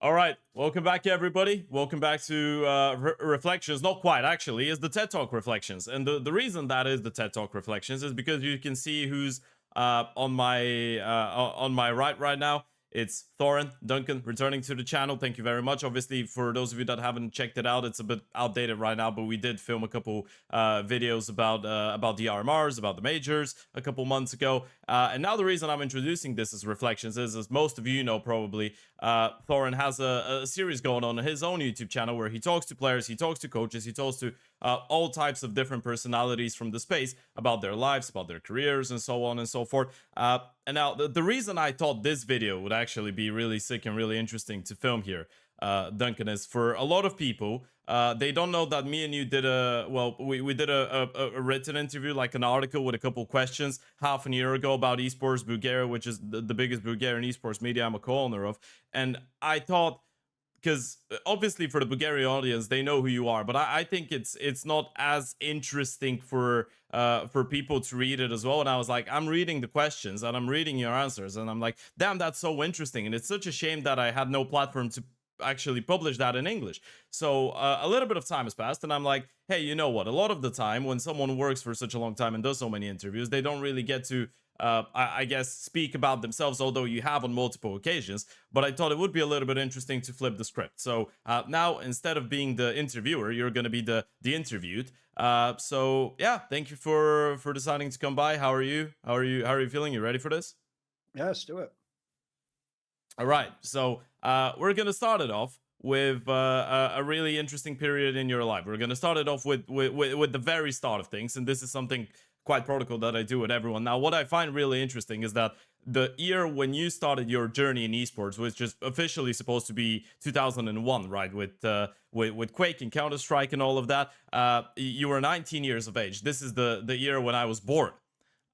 All right, welcome back, everybody. Welcome back to Reflections. Not quite, actually, is the TED Talk Reflections. And the reason that is the TED Talk Reflections is because you can see who's on my right now. It's Thorin, Duncan, returning to the channel. Thank you very much. Obviously, for those of you that haven't checked it out, it's a bit outdated right now, but we did film a couple videos about the RMRs, about the majors a couple months ago. And now the reason I'm introducing this as Reflections is, as most of you know probably, Thorin has a series going on his own YouTube channel where he talks to players, he talks to coaches, he talks to all types of different personalities from the space about their lives, about their careers, and so on and so forth. And now, the reason I thought this video would actually be really sick and really interesting to film here, Duncan, is for a lot of people, they don't know that me and you did we did a written interview, like an article with a couple questions half a year ago about esports Bulgaria, which is the biggest Bulgarian esports media I'm a co-owner of. And I thought, because obviously for the Bulgarian audience, they know who you are, but I think it's not as interesting for people to read it as well. And I was like, I'm reading the questions and I'm reading your answers, and I'm like, damn, that's so interesting. And it's such a shame that I had no platform to actually publish that in English. So a little bit of time has passed, and I'm like, hey, you know what? A lot of the time when someone works for such a long time and does so many interviews, they don't really get to I guess, speak about themselves, although you have on multiple occasions. But I thought it would be a little bit interesting to flip the script. So now, instead of being the interviewer, you're going to be the interviewed. So yeah, thank you for deciding to come by. How are you? How are you feeling? You ready for this? Yeah, let's do it. All right. So we're going to start it off with a really interesting period in your life. We're going to start it off with the very start of things, and this is something quite protocol that I do with everyone. Now, what I find really interesting is that the year when you started your journey in esports, which is officially supposed to be 2001, right, with Quake and Counter Strike and all of that, you were 19 years of age. This is the year when I was born.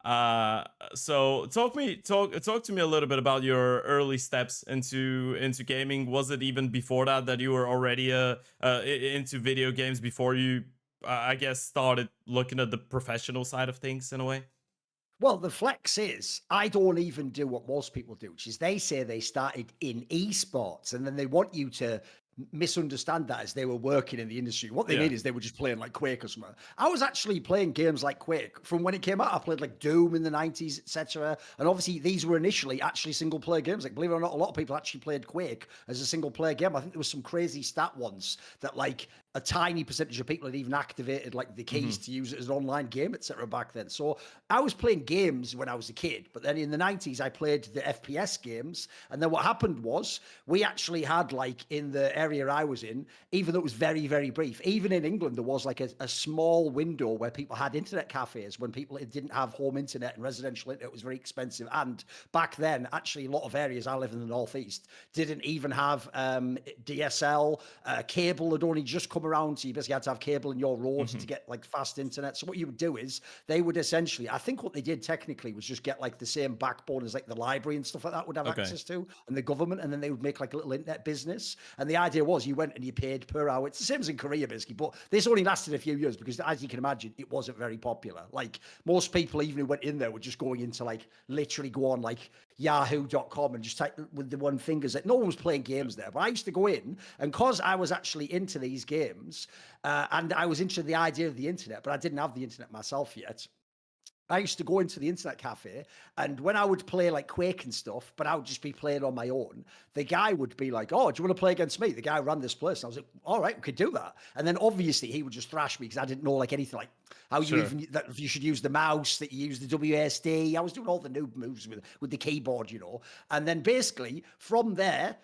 So talk to me a little bit about your early steps into gaming. Was it even before that you were already into video games before you, I guess, started looking at the professional side of things in a way? Well, the flex is I don't even do what most people do, which is they say they started in esports and then they want you to misunderstand that as they were working in the industry. What they Yeah. mean is they were just playing like Quake or something. I was actually playing games like Quake from when it came out. I played like Doom in the 90s, etc. And obviously these were initially actually single player games. Like, believe it or not, a lot of people actually played Quake as a single player game. I think there was some crazy stat once that like a tiny percentage of people had even activated like the keys Hmm. to use it as an online game, etc. back then. So I was playing games when I was a kid, but then in the 90s I played the FPS games. And then what happened was we actually had like in the area I was in, even though it was very, very brief, even in England, there was like a small window where people had internet cafes when people didn't have home internet, and residential internet was very expensive. And back then, actually, a lot of areas, I live in the Northeast, didn't even have DSL. Cable had only just come around. So you basically had to have cable in your road to Hmm. get like fast internet. So what you would do is they would essentially, I think what they did technically was just get like the same backbone as like the library and stuff like that would have Okay. access to, and the government, and then they would make like a little internet business. And the idea was you went and you paid per hour. It's the same as in Korea, basically, but this only lasted a few years because, as you can imagine, it wasn't very popular. Like most people, even who went in there, were just going into like literally go on like yahoo.com and just type with the one fingers. Like no one was playing games there, but I used to go in, and because I was actually into these games and I was into the idea of the internet, but I didn't have the internet myself yet. I used to go into the internet cafe, and when I would play like Quake and stuff, but I would just be playing on my own, the guy would be like, "Oh, do you want to play against me?" The guy who ran this place. And I was like, "All right, we could do that." And then obviously he would just thrash me because I didn't know like anything like how you Sure. even that if you should use the mouse, that you use the WASD. I was doing all the noob moves with the keyboard, you know. And then basically from there,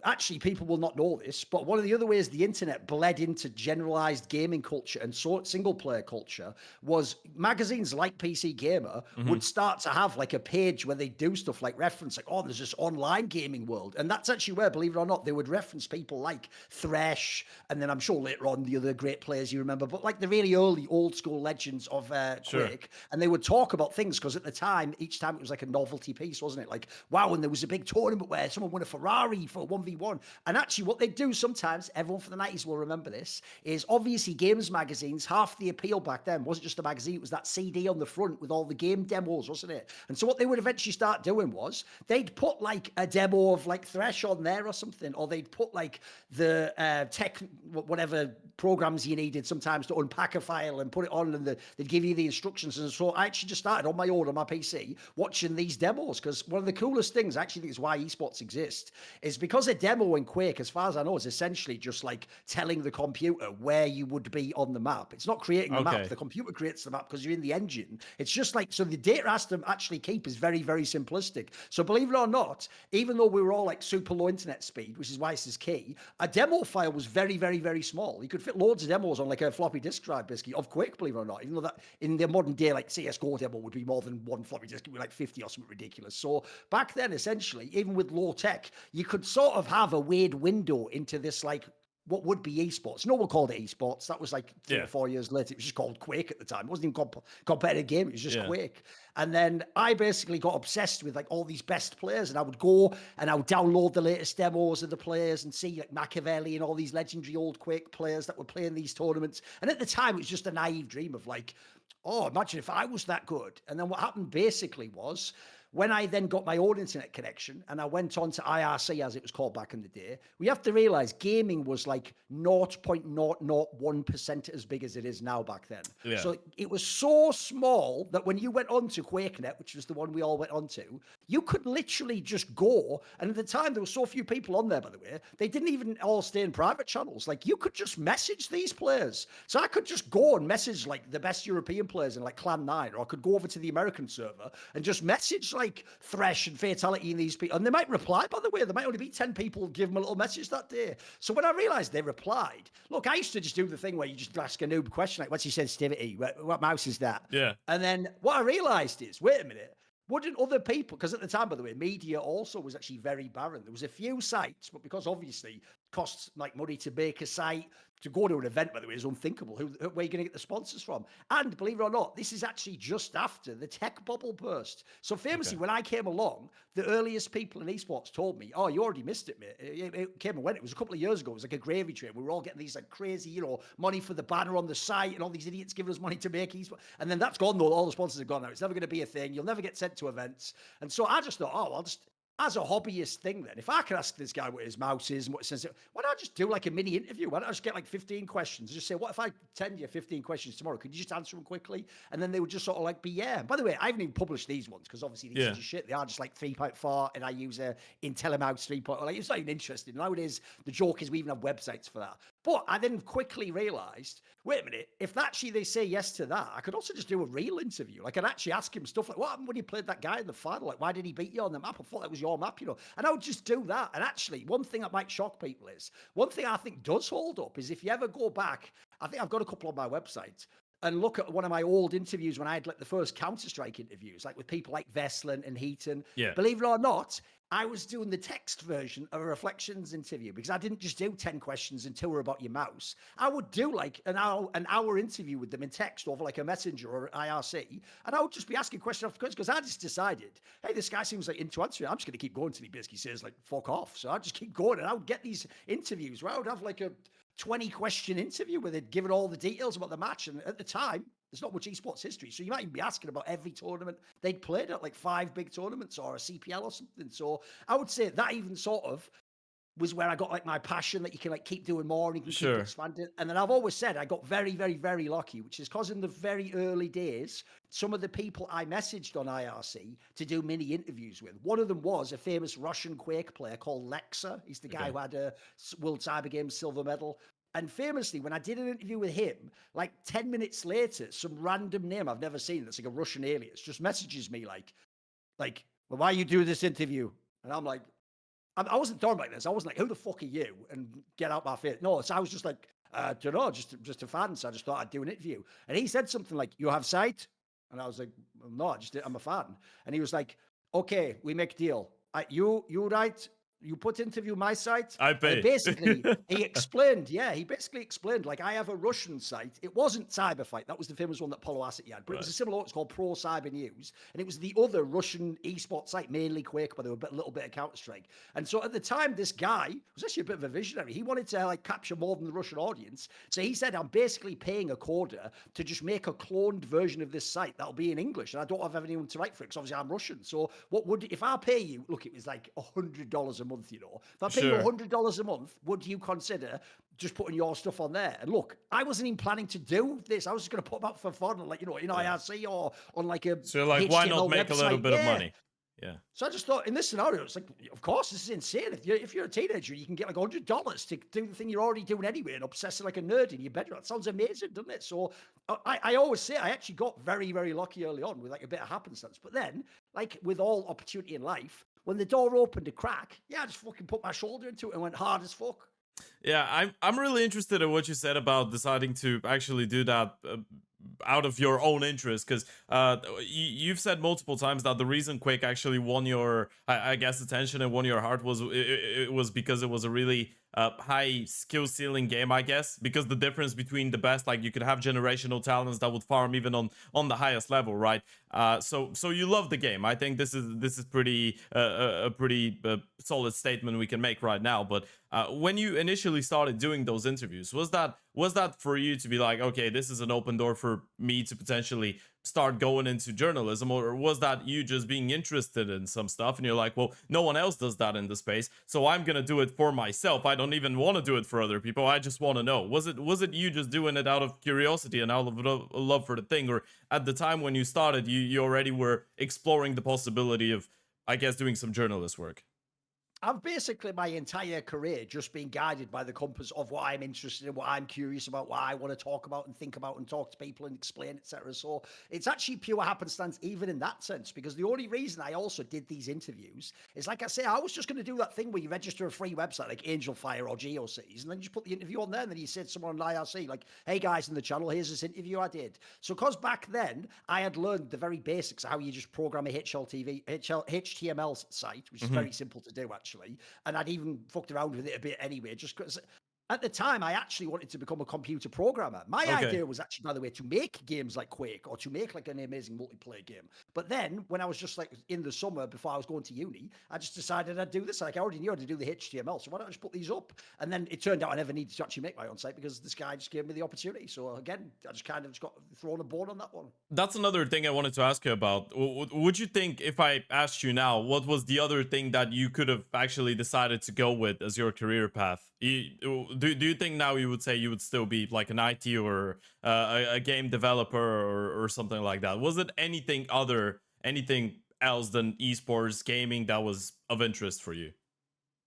actually people will not know this, but one of the other ways the internet bled into generalized gaming culture and so single player culture was magazines like PC Gamer Hmm. would start to have like a page where they do stuff like reference like, oh, there's this online gaming world. And that's actually where, believe it or not, they would reference people like Thresh, and then I'm sure later on the other great players you remember, but like the really early old school legends of Sure. Quake. And they would talk about things because at the time, each time it was like a novelty piece, wasn't it? Like, wow, and there was a big tournament where someone won a Ferrari for 1v1 1v1. And actually what they do sometimes, everyone from the 90s will remember this, is obviously games magazines, half the appeal back then wasn't just a magazine, it was that CD on the front with all the game demos, wasn't it? And so what they would eventually start doing was they'd put like a demo of like Thresh on there or something, or they'd put like the tech, whatever programs you needed sometimes to unpack a file and put it on, and they'd give you the instructions. And so I actually just started on my own on my PC watching these demos, because one of the coolest things, I actually think is why esports exist, is because a demo in Quake, as far as I know, is essentially just like telling the computer where you would be on the map. It's not creating the map. The computer creates the map because you're in the engine. It's just like, so the data has to actually keep is very, very simplistic. So believe it or not, even though we were all like super low internet speed, which is why this is key, a demo file was very, very, very small. You could fit loads of demos on like a floppy disk drive, basically, of Quake, believe it or not, even though that in the modern day, like CSGO demo would be more than one floppy disk, it would be like 50 or something ridiculous. So back then, essentially, even with low tech, you could sort of have a weird window into this like what would be esports. No one called it esports. That was like 3 or 4 years later. It was just called Quake at the time. It wasn't even competitive game. It was just Quake. And then I basically got obsessed with like all these best players, and I would go and I would download the latest demos of the players and see like Machiavelli and all these legendary old Quake players that were playing these tournaments. And at the time, it was just a naive dream of like, oh, imagine if I was that good. And then what happened basically was, when I then got my own internet connection and I went on to IRC, as it was called back in the day, we have to realize gaming was like 0.001% as big as it is now back then. Yeah. So it was so small that when you went on to QuakeNet, which was the one we all went on to, you could literally just go. And at the time, there were so few people on there, by the way, they didn't even all stay in private channels. Like you could just message these players. So I could just go and message like the best European players in like Clan 9, or I could go over to the American server and just message like Thresh and Fatality and these people, and they might reply, by the way. There might only be 10 people give them a little message that day. So when I realized they replied, look, I used to just do the thing where you just ask a noob question like, what's your sensitivity, what mouse is that? And then what I realized is, wait a minute, wouldn't other people, because at the time, by the way, media also was actually very barren. There was a few sites, but because obviously costs like money to make a site, to go to an event, by the way, is unthinkable. Where are you going to get the sponsors from? And believe it or not, this is actually just after the tech bubble burst. So famously, when I came along, the earliest people in esports told me, oh, you already missed it, mate. It came and went. It was a couple of years ago. It was like a gravy train. We were all getting these like crazy, money for the banner on the site, and all these idiots giving us money to make esports. And then that's gone, though. All the sponsors have gone now. It's never going to be a thing. You'll never get sent to events. And so I just thought, oh, I'll just, as a hobbyist thing then, if I can ask this guy what his mouse is and what it says, why don't I just do like a mini interview? Why don't I just get like 15 questions? Just say, what if I send you 15 questions tomorrow? Could you just answer them quickly? And then they would just sort of like be, yeah. By the way, I haven't even published these ones because obviously these are just shit. They are just like 3.4 and I use a IntelliMouse 3.0. Like, it's not even interesting. Nowadays, the joke is we even have websites for that. But I then quickly realized, wait a minute, if actually they say yes to that, I could also just do a real interview. Like, I'd actually ask him stuff like, what happened when you played that guy in the final? Like, why did he beat you on the map? I thought that was your map, And I would just do that. And actually, one thing that might shock people is, one thing I think does hold up is if you ever go back, I think I've got a couple on my website, and look at one of my old interviews when I had like the first Counter-Strike interviews, like with people like Veslin and Heaton. Yeah. Believe it or not, I was doing the text version of a Reflections interview because I didn't just do 10 questions and 2 were about your mouse. I would do like an hour interview with them in text over like a messenger or IRC. And I would just be asking question after question because I just decided, hey, this guy seems like into answering. I'm just going to keep going till he basically says like, fuck off. So I'd just keep going and I would get these interviews where I would have like a 20-question interview where they'd give it all the details about the match. And at the time, there's not much esports history. So you might even be asking about every tournament they'd played at, like 5 big tournaments or a CPL or something. So I would say that even sort of was where I got like my passion that you can like keep doing more and you can keep expanding. And then I've always said I got very, very, very lucky, which is because in the very early days, some of the people I messaged on IRC to do mini interviews with, one of them was a famous Russian Quake player called Lexa. He's the guy who had a World Cyber Games silver medal. And famously, when I did an interview with him, like 10 minutes later, some random name I've never seen that's like a Russian alias just messages me like, well, why you do this interview? And I'm like, I wasn't done like this. I wasn't like, who the fuck are you? And get out my face. No, so I was just like, I don't know, just a fan. So I just thought I'd do an interview. And he said something like, you have sight? And I was like, well, no, I'm a fan. And he was like, okay, we make a deal. You write You put interview my site, I and pay. basically he explained, he basically explained, like, I have a Russian site. It wasn't Cyberfight. That was the famous one that Polo Asset had, but it was Right. a similar one. It's called Pro Cyber News. And it was the other Russian esports site, mainly Quake, but there were a little bit of Counter-Strike. And so at the time, this guy was actually a bit of a visionary. He wanted to like capture more than the Russian audience. So he said, I'm basically paying a coder to just make a cloned version of this site that'll be in English. And I don't have anyone to write for it because obviously I'm Russian. So what would, if I pay you, look, it was like $100 a month, you know, if I pay you Sure. $100 a month, would you consider just putting your stuff on there? And look, I wasn't even planning to do this. I was just going to put them up for fun, like, you know, in IRC or on like a So like, why not HTML make a little website. bit of money? Yeah. So I just thought in this scenario, it's like, of course, this is insane. If you're a teenager, you can get like $100 to do the thing you're already doing anyway and obsessing like a nerd in your bedroom. That sounds amazing, doesn't it? So I always say I actually got very, very lucky early on with like a bit of happenstance. But then, like with all opportunity in life, when the door opened a crack, I just fucking put my shoulder into it and went hard as fuck. Yeah, I'm really interested in what you said about deciding to actually do that out of your own interest, because you've said multiple times that the reason Quake actually won your, I guess, attention and won your heart was it was because it was a really high skill ceiling game, I guess, because the difference between the best, like you could have generational talents that would farm even on the highest level, right? So you love the game. I think this is pretty a pretty solid statement we can make right now. But when you initially started doing those interviews, was that for you to be like, okay, this is an open door for me to potentially start going into journalism, or was that you just being interested in some stuff and you're like, well, no one else does that in the space, so I'm gonna do it for myself. I don't even want to do it for other people. I just want to know. Was it you just doing it out of curiosity and out of love for the thing, or at the time when you started, you already were exploring the possibility of, I guess, doing some journalist work? I've basically my entire career just been guided by the compass of what I'm interested in, what I'm curious about, what I want to talk about and think about and talk to people and explain, etc. So it's actually pure happenstance, even in that sense, because the only reason I also did these interviews is, like I say, I was just going to do that thing where you register a free website like Angel Fire or GeoCities, and then you just put the interview on there, and then you say to someone on IRC, like, hey guys in the channel, here's this interview I did. So because back then I had learned the very basics of how you just program a HTML site, which is Mm-hmm. very simple to do actually. And I'd even fucked around with it a bit anyway, just because at the time I actually wanted to become a computer programmer. My Okay. idea was actually, by the way, to make games like Quake or to make like an amazing multiplayer game. But then when I was just like in the summer before I was going to uni, I just decided I'd do this. Like I already knew how to do the HTML, so why don't I just put these up? And then it turned out I never needed to actually make my own site because this guy just gave me the opportunity. So again, I just kind of just got thrown a bone on that one. That's another thing I wanted to ask you about. Would you think, if I asked you now, what was the other thing that you could have actually decided to go with as your career path? Do you think now you would say you would still be like an IT or a game developer or something like that? Was it anything else than esports gaming that was of interest for you?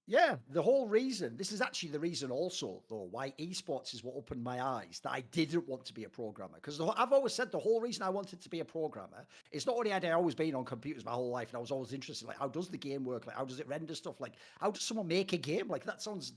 Yeah, the whole reason, this is actually the reason also, though, why esports is what opened my eyes, that I didn't want to be a programmer. Because I've always said the whole reason I wanted to be a programmer is not only had I always been on computers my whole life, and I was always interested, like, how does the game work? Like, how does it render stuff? Like, how does someone make a game? Like, that sounds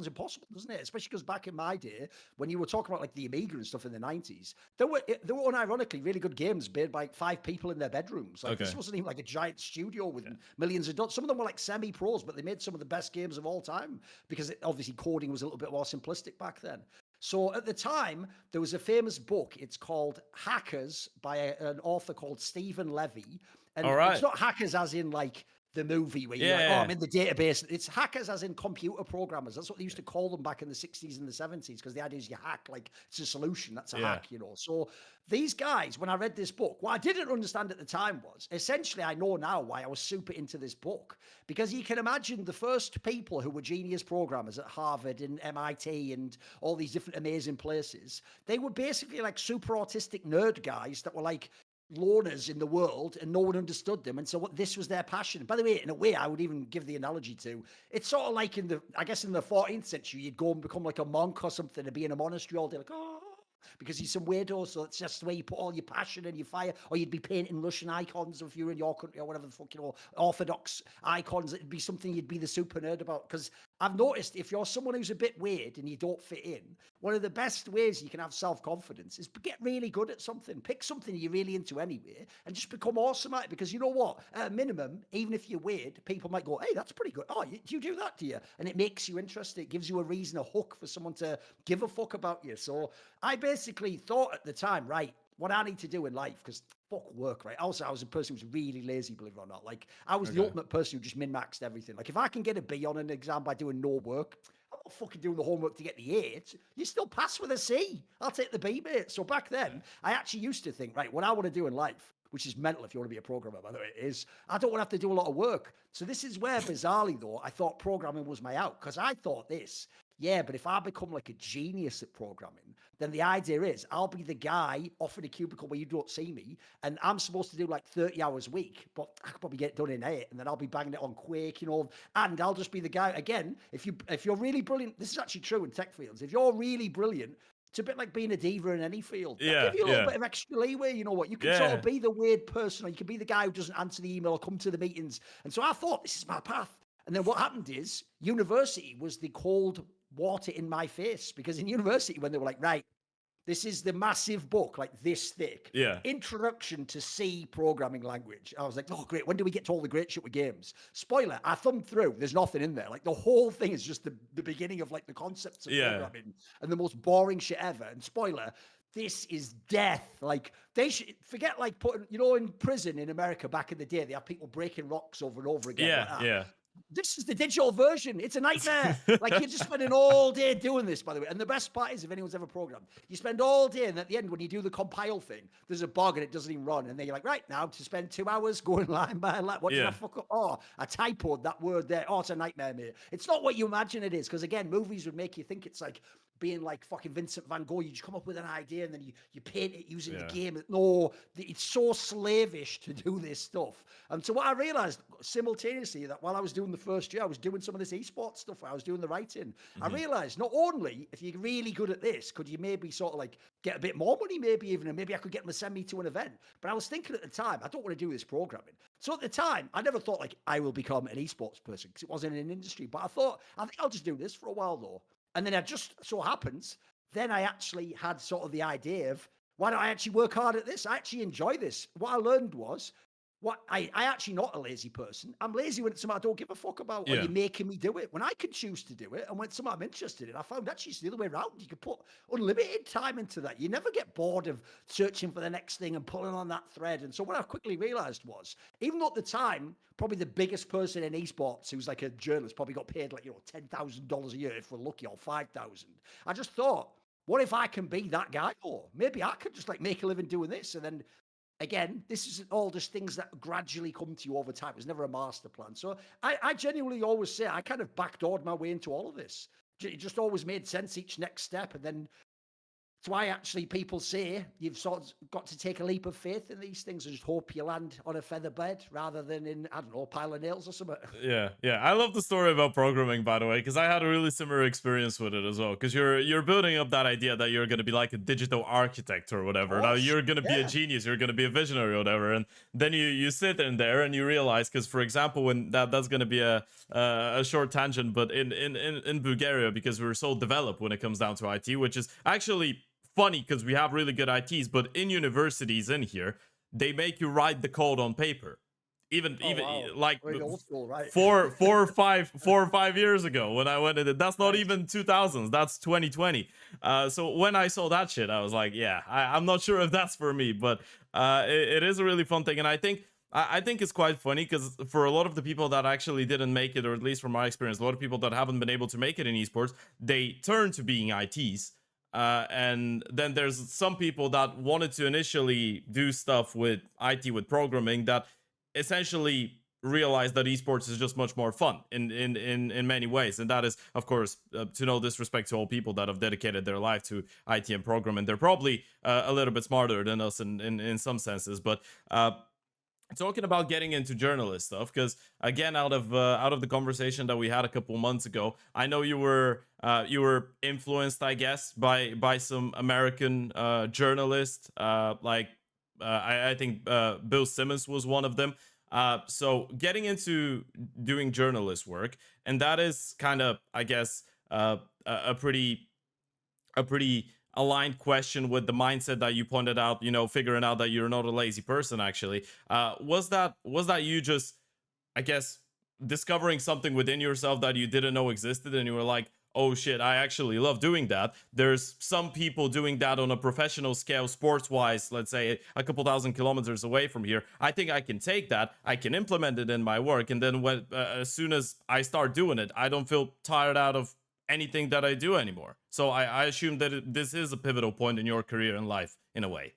impossible, doesn't it? Especially because back in my day, when you were talking about like the Amiga and stuff in the 90s, there were unironically really good games made by like 5 people in their bedrooms. Like, this Okay. wasn't even like a giant studio with millions of dollars. Some of them were like semi-pros, but they made some of the best games of all time because obviously coding was a little bit more simplistic back then. So at the time, there was a famous book. It's called Hackers by an author called Stephen Levy. And All it's right. not hackers as in like the movie where you're like, oh, Yeah. I'm in the database. It's hackers as in computer programmers. That's what they used to call them back in the 60s and the 70s, because the idea is you hack, like it's a solution. That's a Yeah. hack, you know. So these guys, when I read this book, what I didn't understand at the time was, essentially, I know now why I was super into this book, because you can imagine the first people who were genius programmers at Harvard and MIT and all these different amazing places, they were basically like super autistic nerd guys that were like loners in the world and no one understood them. And so what this was their passion. By the way, in a way, I would even give the analogy to, it's sort of like in the 14th century, you'd go and become like a monk or something and be in a monastery all day, like, oh, because he's some weirdo. So it's just the way you put all your passion and your fire, or you'd be painting Russian icons if you're in your country or whatever the fuck, you know, Orthodox icons. It'd be something you'd be the super nerd about. Because I've noticed if you're someone who's a bit weird and you don't fit in, one of the best ways you can have self-confidence is get really good at something. Pick something you're really into anyway and just become awesome at it. Because you know what? At a minimum, even if you're weird, people might go, hey, that's pretty good. Oh, do you do that, do you? And it makes you interested. It gives you a reason, a hook for someone to give a fuck about you. So I basically thought at the time, right, what I need to do in life, because fuck work, right? Also, I was a person who was really lazy, believe it or not. Like, I was the ultimate person who just min-maxed everything. Like, if I can get a B on an exam by doing no work, I'm not fucking doing the homework to get the A. You still pass with a C. I'll take the B, mate. So back then, I actually used to think, right, what I want to do in life, which is mental if you want to be a programmer, by the way, is I don't want to have to do a lot of work. So this is where, bizarrely, though, I thought programming was my out, because I thought this. Yeah, but if I become like a genius at programming, then the idea is I'll be the guy off in a cubicle where you don't see me, and I'm supposed to do like 30 hours a week, but I could probably get it done in 8, and then I'll be banging it on Quake, and I'll just be the guy again. If you're really brilliant, this is actually true in tech fields. If you're really brilliant, it's a bit like being a diva in any field. That give you a little bit of extra leeway. You know what? You can sort of be the weird person, or you can be the guy who doesn't answer the email or come to the meetings. And so I thought, this is my path. And then what happened is university was the cold water in my face, because in university, when they were like, right, this is the massive book, like this thick. Yeah. Introduction to C programming language. I was like, oh, great. When do we get to all the great shit with games? Spoiler, I thumbed through. There's nothing in there. Like, the whole thing is just the beginning of like the concepts of programming and the most boring shit ever. And spoiler, this is death. Like, they should forget, like, putting, in prison in America back in the day, they have people breaking rocks over and over again. Yeah, like yeah. This is the digital version. It's a nightmare. Like, you're just spending all day doing this, by the way. And the best part is, if anyone's ever programmed, you spend all day, and at the end, when you do the compile thing, there's a bug and it doesn't even run. And then you're like, right, now to spend 2 hours going line by line. What did I fuck up? Oh, I typoed that word there. Oh, it's a nightmare, mate. It's not what you imagine it is. Because again, movies would make you think it's like being like fucking Vincent van Gogh. You just come up with an idea and then you paint it using the game. No, it's so slavish to do this stuff. And so what I realized simultaneously, that while I was doing the first year, I was doing some of this esports stuff. I was doing the writing. I realized not only if you're really good at this, could you maybe sort of like get a bit more money, maybe even, and maybe I could get them to send me to an event. But I was thinking at the time, I don't want to do this programming. So at the time, I never thought like I will become an esports person, because it wasn't an industry. But I thought, I think I'll just do this for a while though. And then it just so happens, then I actually had sort of the idea of, why don't I actually work hard at this? I actually enjoy this. What I learned was, I actually not a lazy person. I'm lazy when it's something I don't give a fuck about, or you're making me do it. When I can choose to do it, and when it's something I'm interested in, I found actually it's the other way around. You can put unlimited time into that. You never get bored of searching for the next thing and pulling on that thread. And so what I quickly realized was, even though at the time, probably the biggest person in esports who's like a journalist probably got paid like, $10,000 a year if we're lucky, or 5,000. I just thought, what if I can be that guy? Or maybe I could just like make a living doing this. And then again, this is all just things that gradually come to you over time. It was never a master plan. So I genuinely always say I kind of backdoored my way into all of this. It just always made sense each next step. And then it's why actually people say you've sort of got to take a leap of faith in these things and just hope you land on a feather bed rather than in, I don't know, a pile of nails or something. Yeah. I love the story about programming, by the way, because I had a really similar experience with it as well. Because you're building up that idea that you're going to be like a digital architect or whatever. Now you're going to be a genius, you're going to be a visionary or whatever, and then you sit in there and you realize, because for example, when that's going to be a short tangent, but in Bulgaria, because we're so developed when it comes down to IT, which is actually funny because we have really good ITs, but in universities in here, they make you write the code on paper. Even like old school, right? four or five years ago when I went in it. That's not even 2000s. That's 2020. So when I saw that shit, I was like, yeah, I'm not sure if that's for me, but it is a really fun thing. And I think it's quite funny because for a lot of the people that actually didn't make it, or at least from my experience, a lot of people that haven't been able to make it in esports, they turn to being ITs. And then there's some people that wanted to initially do stuff with IT, with programming, that essentially realized that esports is just much more fun in many ways. And that is, of course, to no disrespect to all people that have dedicated their life to IT and programming. They're probably a little bit smarter than us in some senses, but talking about getting into journalist stuff, because again, out of the conversation that we had a couple months ago, I know you were influenced, I guess, by some American journalists. I think Bill Simmons was one of them. So getting into doing journalist work, and that is kind of, I guess, a pretty aligned question with the mindset that you pointed out, figuring out that you're not a lazy person actually. Was that you just, I guess, discovering something within yourself that you didn't know existed, and you were like, oh shit, I actually love doing that. There's some people doing that on a professional scale, sports wise, let's say a couple thousand kilometers away from here. I think I can take that, I can implement it in my work. And then as soon as I start doing it, I don't feel tired out of anything that I do anymore. So I assume that this is a pivotal point in your career and life in a way.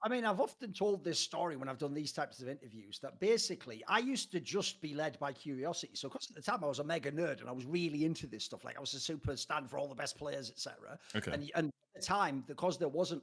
I mean, I've often told this story when I've done these types of interviews that basically I used to just be led by curiosity. So, because at the time I was a mega nerd and I was really into this stuff, like I was a super stand for all the best players, etc. Okay. And at the time, because there wasn't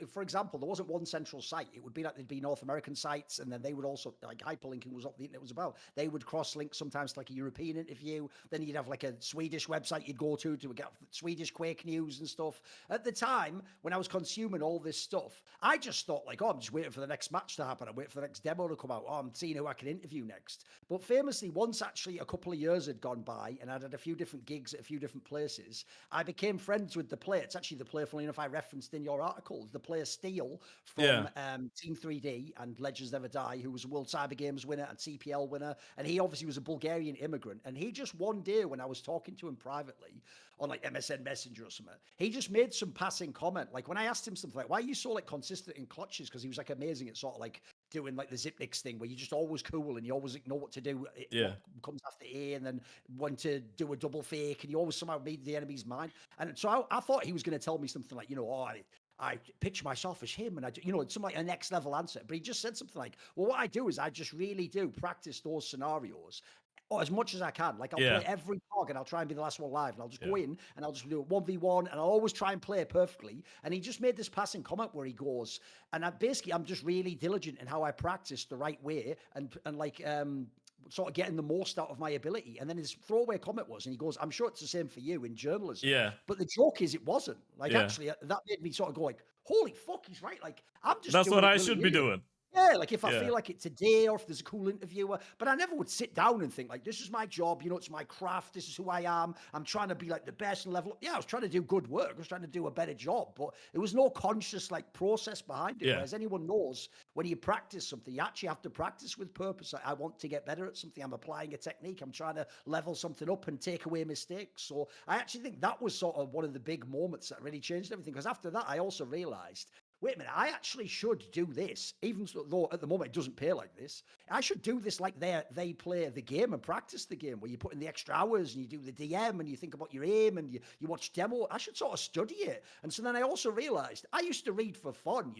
for example, there wasn't one central site. It would be like there'd be North American sites, and then they would also like hyperlinking was what the internet was about. They would cross link sometimes to like a European interview. Then you'd have like a Swedish website you'd go to get Swedish Quake news and stuff. At the time when I was consuming all this stuff, I just thought like, oh, I'm just waiting for the next match to happen. I'm waiting for the next demo to come out. Oh, I'm seeing who I can interview next. But famously, once actually a couple of years had gone by and I'd had a few different gigs at a few different places, I became friends with the player. It's actually the player, funnily enough, I referenced in your article, the player Steel Yeah. from Team 3D and Legends Never Die, who was a World Cyber Games winner and CPL winner. And he obviously was a Bulgarian immigrant. And he just one day when I was talking to him privately on like MSN Messenger or something, he just made some passing comment. Like when I asked him something like, why are you so like consistent in clutches? Because he was like amazing at sort of like doing like the Zipniks thing where you just always cool and you always know what to do, Yeah. what comes after A, and then when to do a double fake, and you always somehow read the enemy's mind. And so I thought he was going to tell me something like, oh, I picture myself as him, and it's some like a next level answer. But he just said something like, well, what I do is I just really do practice those scenarios or as much as I can. Like I'll Yeah. play every cog and I'll try and be the last one live. And I'll just Yeah. go in and I'll just do a 1v1 and I'll always try and play it perfectly. And he just made this passing comment where he goes, and I'm just really diligent in how I practice the right way and like sort of getting the most out of my ability. And then his throwaway comment was, and he goes, I'm sure it's the same for you in journalism. Yeah. But the joke is it wasn't. Like Yeah. actually that made me sort of go like, holy fuck, he's right. Like I'm just That's doing what it I should be willy-nilly. doing. Yeah, like if I Yeah. feel like it today or if there's a cool interviewer, but I never would sit down and think like, this is my job, it's my craft, this is who I am. I'm trying to be like the best and level up. Yeah, I was trying to do good work. I was trying to do a better job, but there was no conscious like process behind it. Yeah. Whereas anyone knows when you practice something, you actually have to practice with purpose. Like, I want to get better at something. I'm applying a technique. I'm trying to level something up and take away mistakes. So I actually think that was sort of one of the big moments that really changed everything. Because after that, I also realized, wait a minute, I actually should do this, even though at the moment it doesn't pay like this. I should do this like they play the game and practice the game, where you put in the extra hours and you do the DM and you think about your aim and you watch demo. I should sort of study it. And so then I also realized I used to read for fun,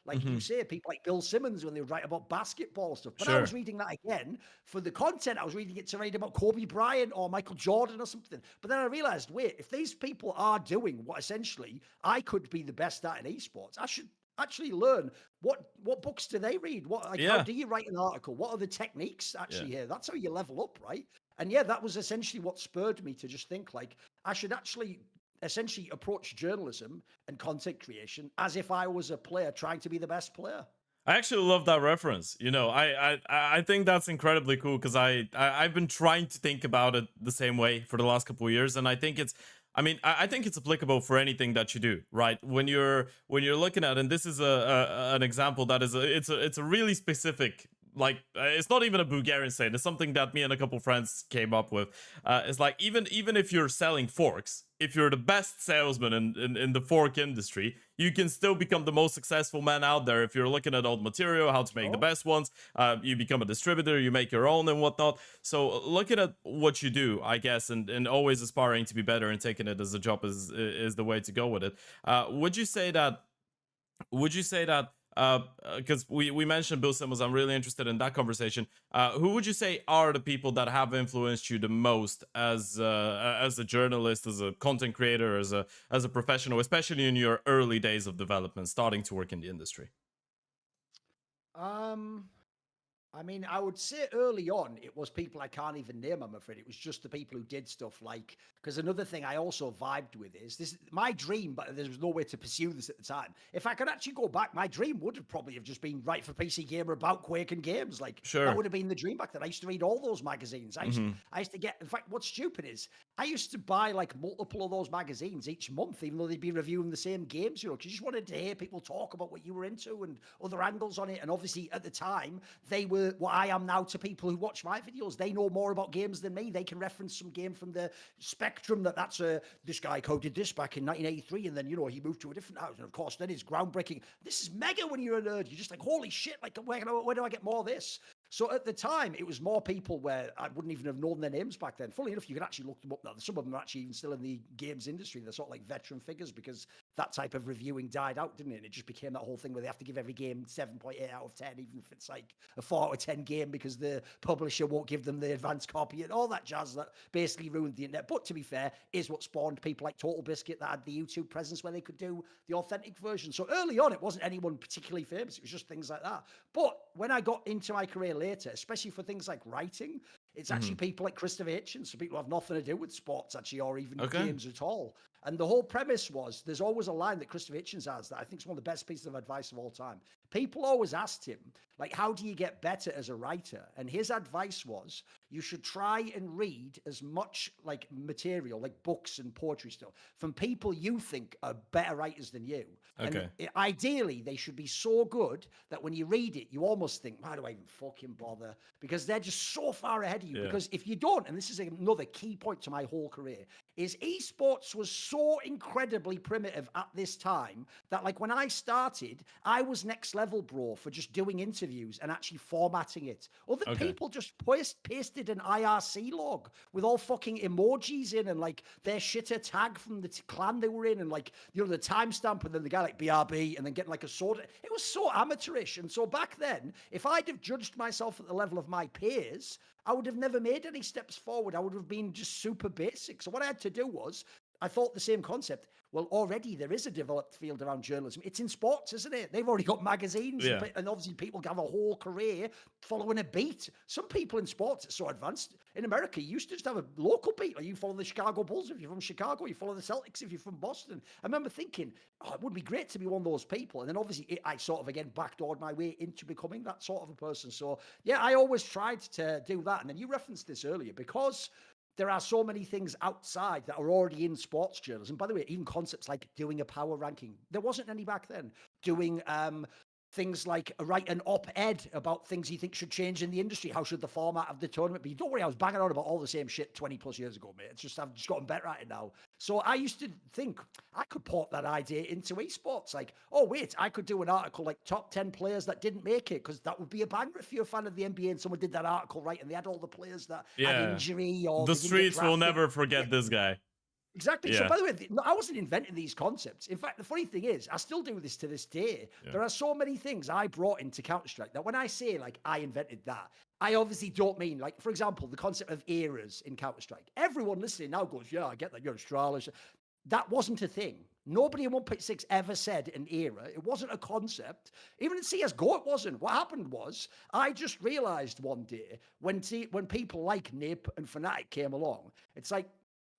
like you say, people like Bill Simmons when they would write about basketball stuff. But I Sure. was reading that again for the content. I was reading it to read about Kobe Bryant or Michael Jordan or something. But then I realized, wait, if these people are doing what essentially I could be the best at in esports, I should actually learn what books do they read, how Yeah. do you write an article, what are the techniques Yeah. actually here. That's how you level up, right? And yeah, that was essentially what spurred me to just think like I should actually essentially approach journalism and content creation as if I was a player trying to be the best player. I actually love that reference. I think that's incredibly cool because I've been trying to think about it the same way for the last couple of years, and I think it's. I mean, I think it's applicable for anything that you do, right? When you're looking at, and this is an example that is it's a really specific. Like it's not even a Bulgarian saying. It's something that me and a couple friends came up with. It's like even if you're selling forks, if you're the best salesman in the fork industry, you can still become the most successful man out there. If you're looking at old material, how to make the Oh, best ones, you become a distributor, you make your own and whatnot. So looking at what you do, I guess, and always aspiring to be better and taking it as a job is the way to go with it. Would you say that because we mentioned Bill Simmons, I'm really interested in that conversation. Who would you say are the people that have influenced you the most as a journalist, as a content creator, as a professional, especially in your early days of development, starting to work in the industry? um I mean, I would say early on, it was people I can't even name, I'm afraid. It was just the people who did stuff like, because another thing I also vibed with is this, my dream, but there was no way to pursue this at the time. If I could actually go back, my dream would have probably have just been write for PC Gamer about Quake and games. Like, that Sure. would have been the dream back then. I used to read all those magazines. I used to get, in fact, what's stupid is I used to buy like multiple of those magazines each month, even though they'd be reviewing the same games, because you just wanted to hear people talk about what you were into and other angles on it. And obviously at the time, they were what I am now to people who watch my videos. They know more about games than me. They can reference some game from the spectrum that's this guy coded this back in 1983, and then he moved to a different house, and of course then it's groundbreaking. This is mega when you're a nerd. You're just like, holy shit! Like, where do I get more of this? So at the time, it was more people where I wouldn't even have known their names back then. Funnily enough, you can actually look them up now. Some of them are actually even still in the games industry. They're sort of like veteran figures because that type of reviewing died out, didn't it? And it just became that whole thing where they have to give every game 7.8 out of 10, even if it's like a 4 out of 10 game because the publisher won't give them the advanced copy and all that jazz that basically ruined the internet. But to be fair, is what spawned people like Total Biscuit that had the YouTube presence where they could do the authentic version. So early on, it wasn't anyone particularly famous. It was just things like that. But when I got into my career later, especially for things like writing, it's actually people like Christopher Hitchens, so people who have nothing to do with sports actually, or even games at all. And the whole premise was, there's always a line that Christopher Hitchens has that I think is one of the best pieces of advice of all time. People always asked him, like, how do you get better as a writer? And his advice was, you should try and read as much like material, like books and poetry stuff, from people you think are better writers than you. Okay. And ideally, they should be so good that when you read it, you almost think, why do I even fucking bother? Because they're just so far ahead of you. Yeah. Because if you don't, and this is another key point to my whole career, is esports was so incredibly primitive at this time that, like, when I started, I was next level, bro, for just doing interviews and actually formatting it. Other people just pasted an IRC log with all fucking emojis in and like their shitter tag from the clan they were in and like, the timestamp, and then the guy like BRB and then getting like a sword. It was so amateurish. And so back then, if I'd have judged myself at the level of my peers, I would have never made any steps forward. I would have been just super basic. So what I had to do was, I thought the same concept. Well, already there is a developed field around journalism. It's in sports, isn't it? They've already got magazines, and obviously people have a whole career following a beat. Some people in sports are so advanced. In America, you used to just have a local beat. Like, you follow the Chicago Bulls if you're from Chicago. You follow the Celtics if you're from Boston. I remember thinking, oh, it would be great to be one of those people. And then obviously I sort of, again, backdoored my way into becoming that sort of a person. So, yeah, I always tried to do that. And then you referenced this earlier, because there are so many things outside that are already in sports journalism. By the way, even concepts like doing a power ranking, there wasn't any back then. Doing things like write an op-ed about things you think should change in the industry. How should the format of the tournament be? Don't worry, I was banging on about all the same shit 20 plus years ago, mate. It's just, I've just gotten better at it now. So I used to think I could port that idea into esports. Like, oh, wait, I could do an article like top 10 players that didn't make it, because that would be a banger if you're a fan of the NBA and someone did that article, right? And they had all the players that had injury or the streets will never forget this guy. Exactly. So, by the way, I wasn't inventing these concepts. In fact, the funny thing is, I still do this to this day. There are so many things I brought into Counter-Strike that when I say, like, I invented that, I obviously don't mean, like, for example, the concept of eras in Counter-Strike. Everyone listening now goes, yeah, I get that, you're Australian. That wasn't a thing. Nobody in 1.6 ever said an era. It wasn't a concept. Even in CSGO, it wasn't. What happened was, I just realized one day when people like Nip and Fnatic came along, it's like,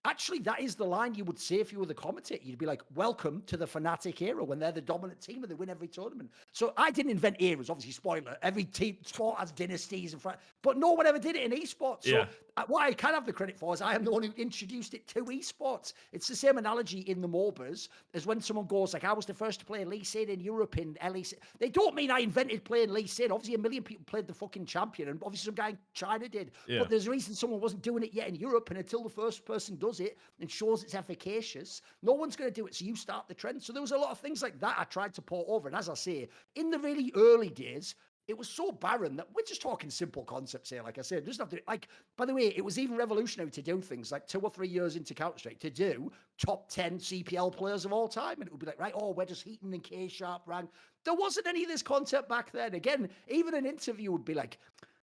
actually, that is the line you would say if you were the commentator. You'd be like, welcome to the Fnatic era, when they're the dominant team and they win every tournament. So I didn't invent eras, obviously, spoiler. Every team, sport has dynasties, but no one ever did it in esports. So what I can have the credit for is I am the one who introduced it to esports. It's the same analogy in the MOBAs as when someone goes, like, I was the first to play Lee Sin in Europe in LEC. They don't mean I invented playing Lee Sin. Obviously, a million people played the fucking champion, and obviously some guy in China did. But there's a reason someone wasn't doing it yet in Europe, and until the first person does it and shows it's efficacious, no one's going to do it. So you start the trend. So there was a lot of things like that I tried to port over. And as I say, in the really early days, it was so barren that we're just talking simple concepts here. Like I said, just have to, like, by the way, it was even revolutionary to do things like 2 or 3 years into Counter-Strike to do top 10 CPL players of all time. And it would be like, right, oh, where does Heaton and K-Sharp rank? There wasn't any of this concept back then. Again, even an interview would be like,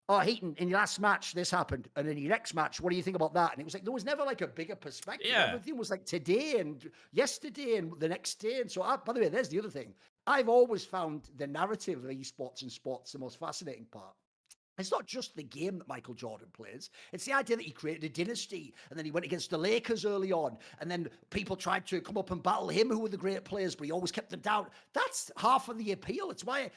oh, Heaton, in your last match, this happened. And in your next match, what do you think about that? And it was like, there was never like a bigger perspective. Everything was like today and yesterday and the next day. And so, by the way, there's the other thing. I've always found the narrative of esports and sports the most fascinating part. It's not just the game that Michael Jordan plays. It's the idea that he created a dynasty and then he went against the Lakers early on. And then people tried to come up and battle him, who were the great players, but he always kept them down. That's half of the appeal. It's why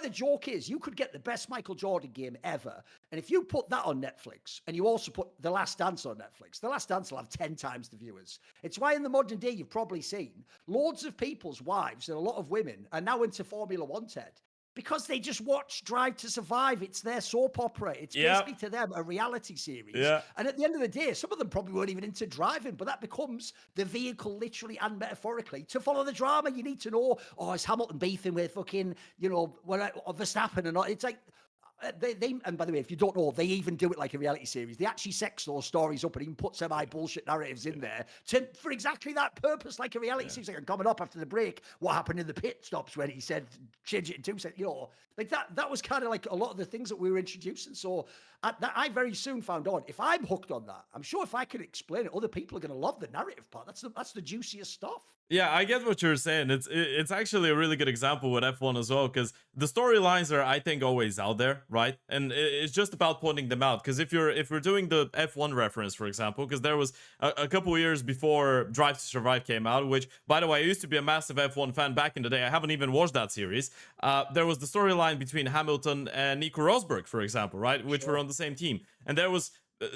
the joke is you could get the best Michael Jordan game ever. And if you put that on Netflix and you also put The Last Dance on Netflix, The Last Dance will have 10 times the viewers. It's why in the modern day you've probably seen loads of people's wives and a lot of women are now into Formula One, Ted. Because they just watch Drive to Survive. It's their soap opera. It's basically to them a reality series. Yeah. And at the end of the day, some of them probably weren't even into driving, but that becomes the vehicle, literally and metaphorically, to follow the drama. You need to know, oh, is Hamilton beefing with fucking, Verstappen and all? It's like, they and by the way, if you don't know, they even do it like a reality series. They actually sex those stories up and even put semi-bullshit narratives in there for exactly that purpose, like a reality series. Like, coming up after the break, what happened in the pit stops when he said change it in 2 seconds, like that was kind of like a lot of the things that we were introducing. So I very soon found on, if I'm hooked on that, I'm sure if I can explain it, other people are going to love the narrative part. That's the juiciest stuff. Yeah, I get what you're saying. It's actually a really good example with F1 as well, because the storylines are, I think, always out there, right? And it's just about pointing them out. Because if we're doing the F1 reference, for example, because there was a couple years before Drive to Survive came out, which, by the way, I used to be a massive F1 fan back in the day. I haven't even watched that series. There was the storyline between Hamilton and Nico Rosberg, for example, right? Which were on the same team, and there was.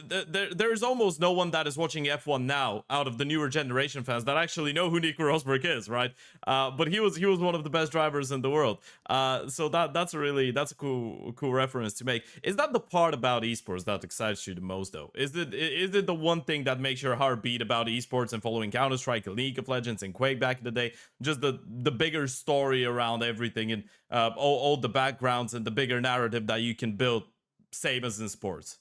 There's almost no one that is watching F1 now out of the newer generation fans that actually know who Nico Rosberg is, right? But he was one of the best drivers in the world. So that's a cool reference to make. Is that the part about esports that excites you the most, though? Is it the one thing that makes your heart beat about esports and following Counter-Strike, League of Legends, and Quake back in the day? Just the bigger story around everything and all the backgrounds and the bigger narrative that you can build, same as in sports.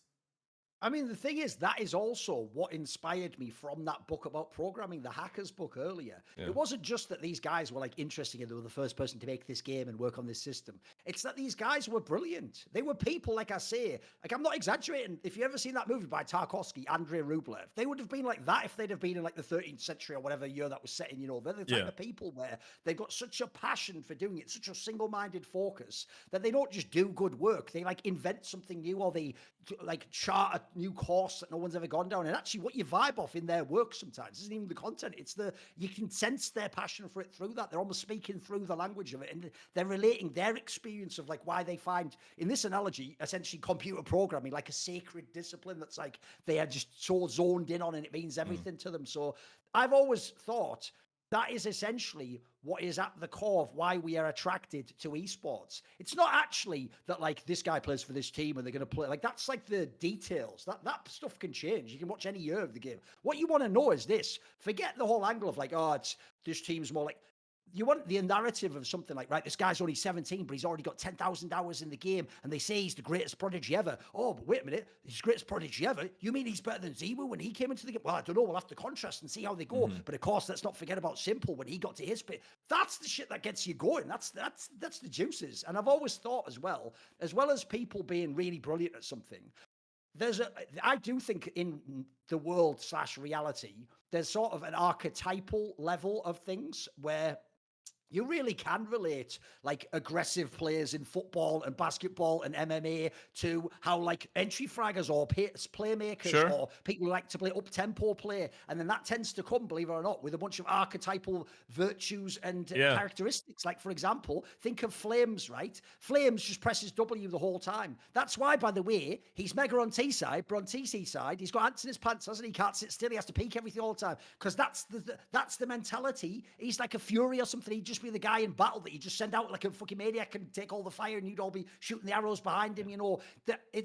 I mean, the thing is, that is also what inspired me from that book about programming, the Hackers book earlier. Yeah. It wasn't just that these guys were like interesting and they were the first person to make this game and work on this system. It's that these guys were brilliant. They were people, like I say, like I'm not exaggerating. If you ever seen that movie by Tarkovsky, Andrei Rublev, they would have been like that if they'd have been in like the 13th century or whatever year that was set in, they're the type of people where they've got such a passion for doing it, such a single-minded focus that they don't just do good work. They like invent something new or they like chart a new course that no one's ever gone down. And actually what you vibe off in their work sometimes isn't even the content. It's you can sense their passion for it through that. They're almost speaking through the language of it. And they're relating their experience of like why they find, in this analogy, essentially computer programming like a sacred discipline that's like they are just so zoned in on and it means everything to them. So I've always thought that is essentially what is at the core of why we are attracted to esports. It's not actually that like this guy plays for this team and they're going to play. Like that's like the details. That stuff can change. You can watch any year of the game. What you want to know is this. Forget the whole angle of like, oh, it's this team's more like. You want the narrative of something like, right, this guy's only 17, but he's already got 10,000 hours in the game, and they say he's the greatest prodigy ever. Oh, but wait a minute, he's the greatest prodigy ever? You mean he's better than Zimu when he came into the game? Well, I don't know, we'll have to contrast and see how they go. But of course, let's not forget about Simple when he got to his bit. That's the shit that gets you going. That's the juices. And I've always thought as well as people being really brilliant at something, I do think in the world / reality, there's sort of an archetypal level of things where you really can relate like aggressive players in football and basketball and MMA to how like entry fraggers or playmakers or people who like to play up-tempo play. And then that tends to come, believe it or not, with a bunch of archetypal virtues and characteristics. Like, for example, think of Flames, right? Flames just presses W the whole time. That's why, by the way, he's mega on T side, but on TC side, he's got ants in his pants, hasn't he? He can't sit still. He has to peek everything all the time because that's the mentality. He's like a Fury or something. He just be the guy in battle that you just send out like a fucking maniac and take all the fire and you'd all be shooting the arrows behind him,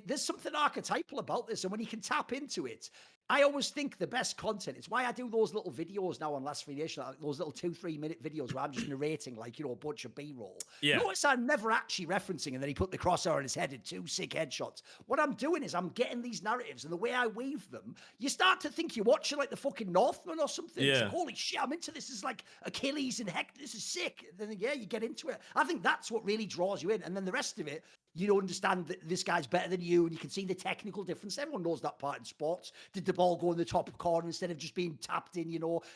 there's something archetypal about this. And when you can tap into it, I always think the best content, it's why I do those little videos now on Last Creation, those little 2-3 minute videos where I'm just narrating like, a bunch of B-roll. Notice I'm never actually referencing and then he put the crosshair on his head and 2 sick headshots. What I'm doing is I'm getting these narratives and the way I weave them, you start to think you're watching like the fucking Northman or something. It's like, holy shit, I'm into this. This is like Achilles and Hector. This is sick. Then you get into it. I think that's what really draws you in. And then the rest of it, you understand that this guy's better than you, and you can see the technical difference. Everyone knows that part in sports. Did the ball go in the top corner instead of just being tapped in?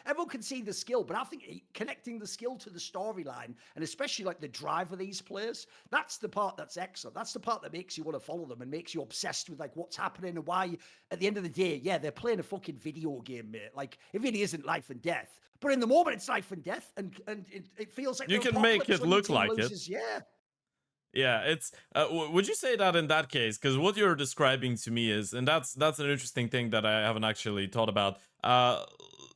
Everyone can see the skill, but I think connecting the skill to the storyline, and especially like the drive of these players, that's the part that's excellent. That's the part that makes you want to follow them and makes you obsessed with like what's happening and why. At the end of the day, yeah, they're playing a fucking video game, mate. Like it really isn't life and death, but in the moment it's life and death, and it feels like You the can make apocalypse it when your look team like loses. it. Yeah. Yeah, it's. Would you say that in that case? Because what you're describing to me is, and that's an interesting thing that I haven't actually thought about.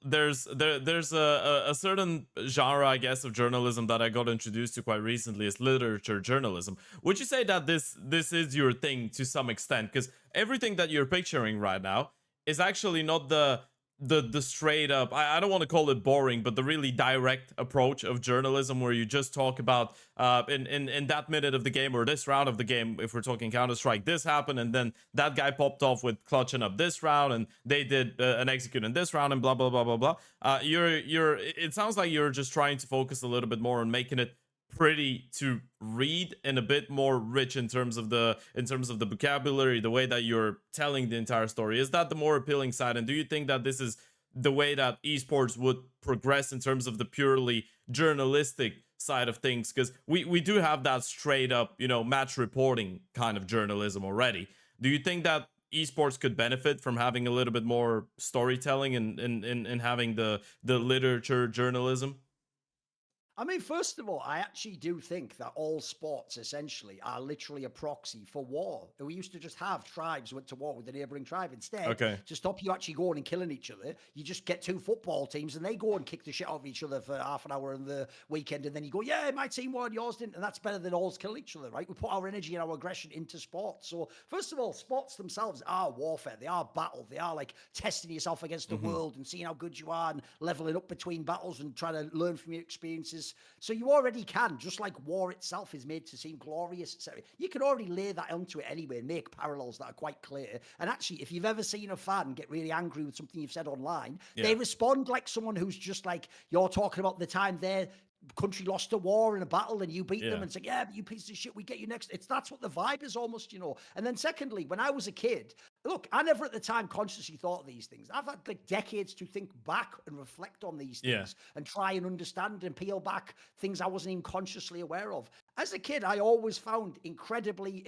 There's a certain genre, I guess, of journalism that I got introduced to quite recently. Is literature journalism. Would you say that this is your thing to some extent? Because everything that you're picturing right now is actually not the straight up, I don't want to call it boring, but the really direct approach of journalism, where you just talk about in that minute of the game, or this round of the game, if we're talking Counter-Strike, this happened, and then that guy popped off with clutching up this round, and they did an execute in this round, and blah blah blah blah blah. It sounds like you're just trying to focus a little bit more on making it pretty to read and a bit more rich in terms of the vocabulary, the way that you're telling the entire story. Is that the more appealing side? And do you think that this is the way that esports would progress in terms of the purely journalistic side of things? Because we do have that straight up, match reporting kind of journalism already. Do you think that esports could benefit from having a little bit more storytelling and having the literature journalism? I mean, first of all, I actually do think that all sports essentially are literally a proxy for war. We used to just have tribes went to war with the neighboring tribe. Instead, Okay. to stop you actually going and killing each other, you just get two football teams and they go and kick the shit out of each other for half an hour in the weekend. And then you go, yeah, my team won, yours didn't. And that's better than all's kill each other, right? We put our energy and our aggression into sports. So, first of all, sports themselves are warfare. They are battle. They are like testing yourself against the world and seeing how good you are and leveling up between battles and trying to learn from your experiences. So you already can, just like war itself is made to seem glorious, etc. You can already lay that onto it anyway and make parallels that are quite clear. And actually, if you've ever seen a fan get really angry with something you've said online, they respond like someone who's just like, you're talking about the time their country lost a war in a battle and you beat them, and it's like, yeah, but you piece of shit, we get you next. That's what the vibe is almost, And then secondly, when I was a kid, look, I never at the time consciously thought of these things. I've had like decades to think back and reflect on these things and try and understand and peel back things I wasn't even consciously aware of. As a kid, I always found incredibly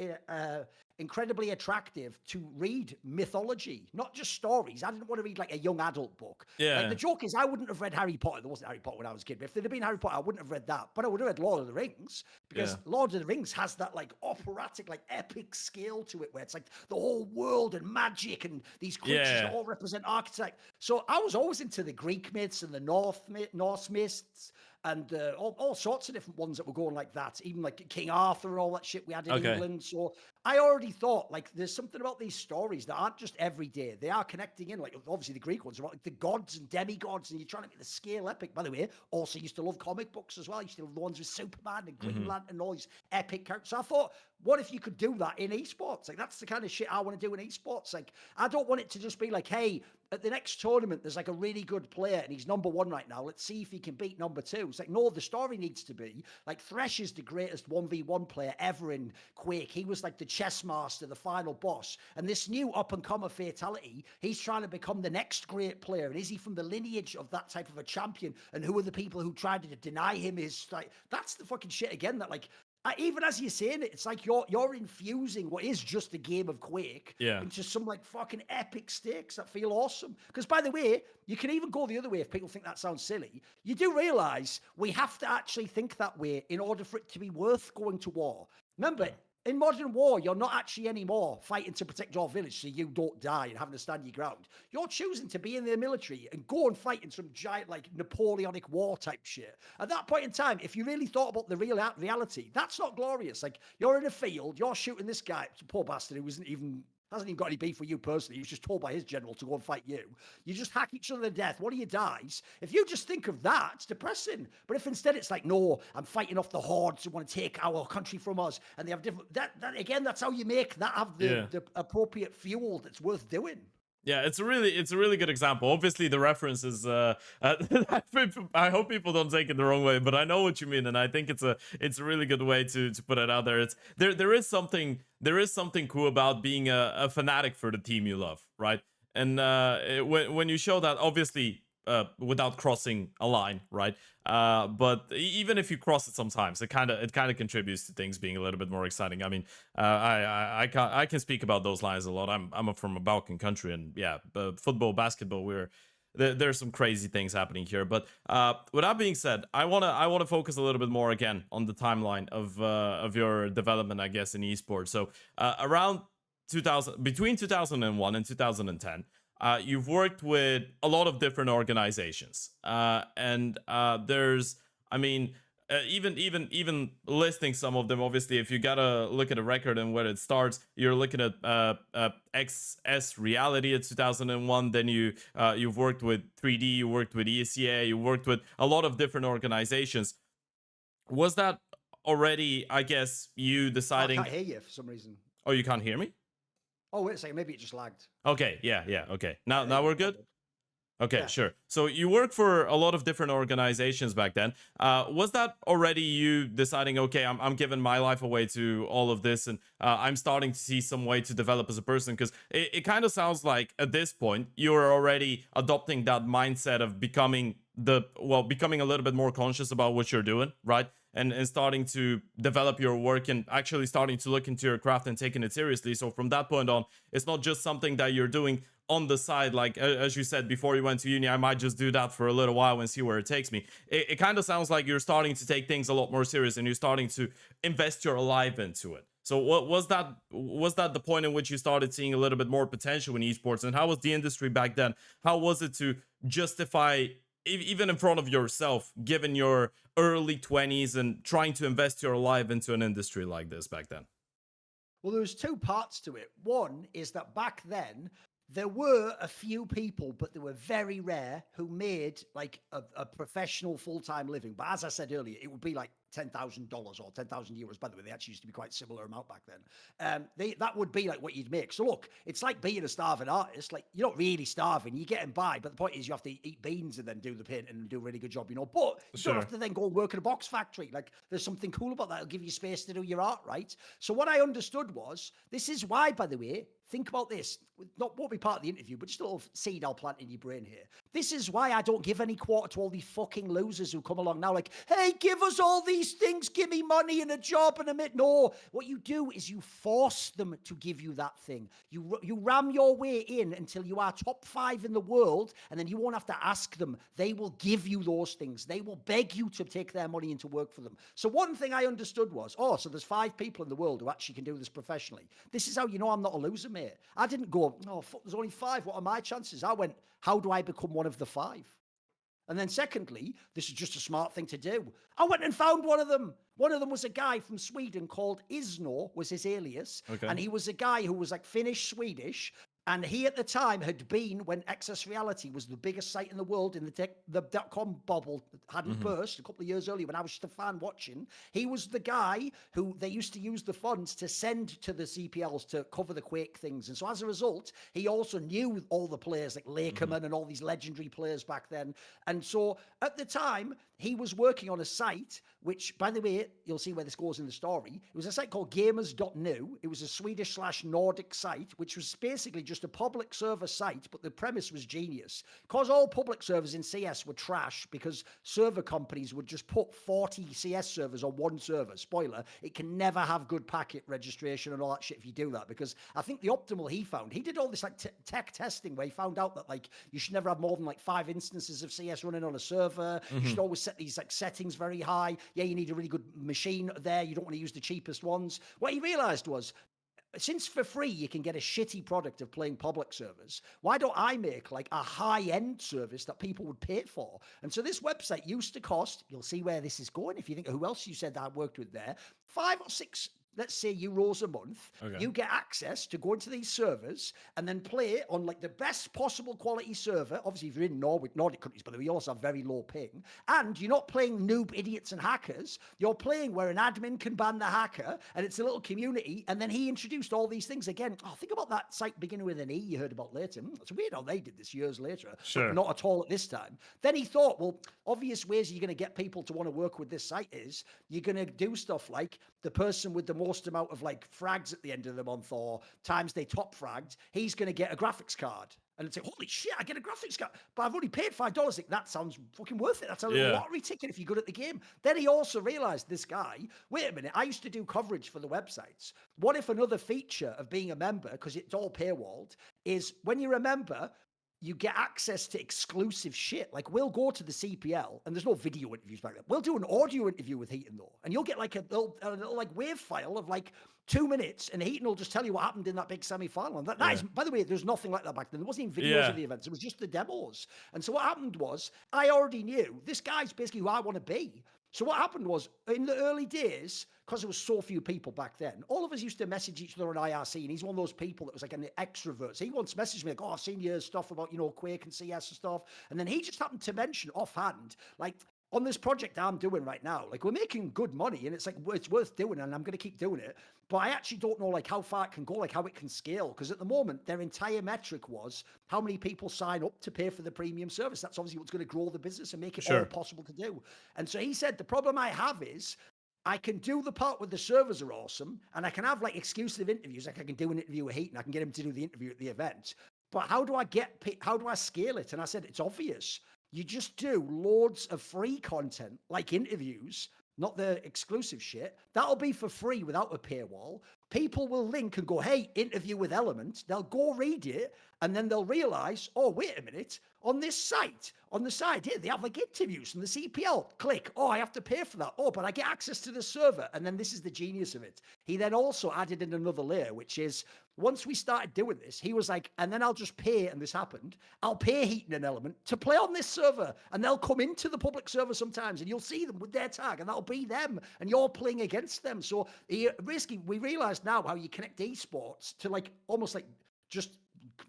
attractive to read mythology, not just stories. I didn't want to read like a young adult book. Yeah. Like, the joke is, I wouldn't have read Harry Potter. There wasn't Harry Potter when I was a kid, but if there'd have been Harry Potter, I wouldn't have read that. But I would have read Lord of the Rings, because Lord of the Rings has that like operatic, like epic scale to it, where it's like the whole world and magic and these creatures that all represent archetypes. So I was always into the Greek myths and the Norse myths, and all sorts of different ones that were going like that, even like King Arthur and all that shit we had in England. So I already thought, like, there's something about these stories that aren't just everyday. They are connecting in, like, obviously the Greek ones are about like the gods and demigods, and you're trying to make the scale epic. By the way, also used to love comic books as well. I used to love the ones with Superman and Green Lantern and all these epic characters. So I thought, what if you could do that in esports? Like, that's the kind of shit I want to do in esports. Like, I don't want it to just be like, hey, at the next tournament, there's like a really good player and he's number one right now. Let's see if he can beat number two. It's like, no, the story needs to be like, Thresh is the greatest 1v1 player ever in Quake. He was like the chess master, the final boss. And this new up-and-comer Fatality, he's trying to become the next great player. And is he from the lineage of that type of a champion? And who are the people who tried to deny him his, like, that's the fucking shit again that, like, even as you're saying it, it's like you're infusing what is just a game of Quake into some like fucking epic stakes that feel awesome. Because, by the way, you can even go the other way if people think that sounds silly. You do realize we have to actually think that way in order for it to be worth going to war. Remember, in modern war, you're not actually anymore fighting to protect your village so you don't die and having to stand your ground. You're choosing to be in the military and go and fight in some giant, like, Napoleonic war type shit. At that point in time, if you really thought about the reality, that's not glorious. Like, you're in a field, you're shooting this guy, poor bastard who hasn't even got any beef with you personally. He was just told by his general to go and fight you. You just hack each other to death. One of you dies. If you just think of that, it's depressing. But if instead it's like, no, I'm fighting off the hordes who want to take our country from us, and they have different, that again, that's how you make that have the appropriate fuel that's worth doing. Yeah, it's a really good example. Obviously, the reference is I hope people don't take it the wrong way, but I know what you mean, and I think it's a really good way to put it out there. It's there is something cool about being a fanatic for the team you love, right? And when you show that, obviously, without crossing a line, right? But even if you cross it sometimes, it kind of contributes to things being a little bit more exciting. I mean, I can speak about those lines a lot. I'm from a Balkan country, and yeah, football, basketball, there's some crazy things happening here. But with that being said, I wanna focus a little bit more again on the timeline of your development, I guess, in esports. So around 2000, between 2001 and 2010. You've worked with a lot of different organizations, and there's, I mean, even listing some of them. Obviously, if you gotta look at a record and where it starts, you're looking at XS Reality at 2001. Then you've worked with 3D, you worked with ESEA, you worked with a lot of different organizations. Was that already, I guess, you Oh, I deciding? can't hear you for some reason. Oh, you can't hear me? Oh, wait a second. Maybe it just lagged. Okay, yeah, okay. Now Yeah, there now you go. we're All good. good. Okay, Yeah. sure. So you work for a lot of different organizations back then. Was that already you deciding, okay, I'm giving my life away to all of this, and I'm starting to see some way to develop as a person? Because it kind of sounds like at this point you're already adopting that mindset of becoming a little bit more conscious about what you're doing, right? And starting to develop your work and actually starting to look into your craft and taking it seriously. So from that point on, it's not just something that you're doing on the side, like as you said before you went to uni, I might just do that for a little while and see where it takes me. It kind of sounds like you're starting to take things a lot more serious and you're starting to invest your life into it. So what was that? Was that the point in which you started seeing a little bit more potential in esports? And how was the industry back then? How was it to justify, even in front of yourself, given your early 20s and trying to invest your life into an industry like this back then? Well, there's two parts to it. One is that back then there were a few people, but they were very rare, who made like a professional full-time living. But as I said earlier, it would be like $10,000 or 10,000 euros. By the way, they actually used to be quite similar amount back then. That would be like what you'd make. So look, it's like being a starving artist. Like you're not really starving, you're getting by. But the point is, you have to eat beans and then do the painting and do a really good job, you know. But you don't Sure. have to then go and work at a box factory. Like there's something cool about that. It'll give you space to do your art, right? So what I understood was, this is why, by the way, think about this. Not won't be part of the interview, but just a little seed I'll plant in your brain here. This is why I don't give any quarter to all these fucking losers who come along now, like, hey, give us all these things, give me money and a job and a minute. No, what you do is you force them to give you that thing. You ram your way in until you are top 5 in the world, and then you won't have to ask them. They will give you those things. They will beg you to take their money and to work for them. So one thing I understood was, oh, so there's 5 people in the world who actually can do this professionally. This is how you know I'm not a loser, mate. I didn't go, oh, fuck, there's only 5. What are my chances? I went, how do I become one of the 5? And then secondly, this is just a smart thing to do. I went and found one of them. One of them was a guy from Sweden called Isno, was his alias. Okay. And he was a guy who was like Finnish Swedish. And he at the time had been, when Access Reality was the biggest site in the world in the .com bubble hadn't burst a couple of years earlier when I was just a fan watching. He was the guy who they used to use the funds to send to the CPLs to cover the Quake things. And so as a result, he also knew all the players like Lakerman and all these legendary players back then. And so at the time, he was working on a site, which, by the way, you'll see where this goes in the story. It was a site called gamers.nu. It was a Swedish/Nordic site, which was basically just a public server site, but the premise was genius. Because all public servers in CS were trash, because server companies would just put 40 CS servers on one server. Spoiler, it can never have good packet registration and all that shit if you do that, because I think the optimal he found, he did all this like tech testing where he found out that like you should never have more than like 5 instances of CS running on a server. You should always set these like settings very high. Yeah, you need a really good machine there. You don't want to use the cheapest ones. What he realized was, since for free you can get a shitty product of playing public servers, why don't I make like a high-end service that people would pay for? And so this website used to cost, you'll see where this is going if you think of who else you said that I worked with there, 5 or 6 let's say euros a month, Okay. you get access to go into these servers and then play on like the best possible quality server. Obviously, if you're in Nordic countries, but we also have very low ping. And you're not playing noob idiots and hackers. You're playing where an admin can ban the hacker, and it's a little community. And then he introduced all these things again. Oh, think about that site beginning with an E you heard about later. It's weird how they did this years later, Sure. but not at all at this time. Then he thought, well, obvious ways you're going to get people to want to work with this site is you're going to do stuff like the person with the most amount of like frags at the end of the month or times they top fragged, he's going to get a graphics card. And it's like, holy shit, I get a graphics card, but I've only paid $5. Like, that sounds fucking worth it. That's a lottery ticket if you're good at the game. Then he also realized, this guy, wait a minute, I used to do coverage for the websites. What if another feature of being a member, because it's all paywalled, is when you're a member, you get access to exclusive shit. Like, we'll go to the CPL, and there's no video interviews back then. We'll do an audio interview with Heaton, though, and you'll get like a little like wave file of like 2 minutes, and Heaton will just tell you what happened in that big semi-final. And that is, by the way, there's nothing like that back then. There wasn't even videos of the events. It was just the demos. And so what happened was, I already knew this guy's basically who I want to be. So what happened was, in the early days, because there was so few people back then, all of us used to message each other on IRC, and he's one of those people that was like an extrovert. So he once messaged me like, oh, I've seen your stuff about, Quake and CS and stuff. And then he just happened to mention offhand, like, on this project I'm doing right now, like, we're making good money, and it's like, it's worth doing, and I'm going to keep doing it. But I actually don't know like how far it can go, like how it can scale. Because at the moment, their entire metric was how many people sign up to pay for the premium service. That's obviously what's going to grow the business and make it all possible to do. And so he said, the problem I have is I can do the part where the servers are awesome, and I can have like exclusive interviews. Like, I can do an interview with Heaton, I can get him to do the interview at the event. But how do I scale it? And I said, it's obvious. You just do loads of free content, like interviews, not the exclusive shit. That'll be for free without a paywall. People will link and go, hey, interview with Element. They'll go read it, and then they'll realize, oh, wait a minute, on this site, on the side here, they have like interviews from the CPL. Click, oh, I have to pay for that. Oh, but I get access to the server. And then this is the genius of it. He then also added in another layer, which is, once we started doing this, he was like, and then I'll just pay, and this happened, I'll pay Heaton an Element to play on this server, and they'll come into the public server sometimes, and you'll see them with their tag, and that'll be them, and you're playing against them. So basically, we realized now how you connect esports to like almost like just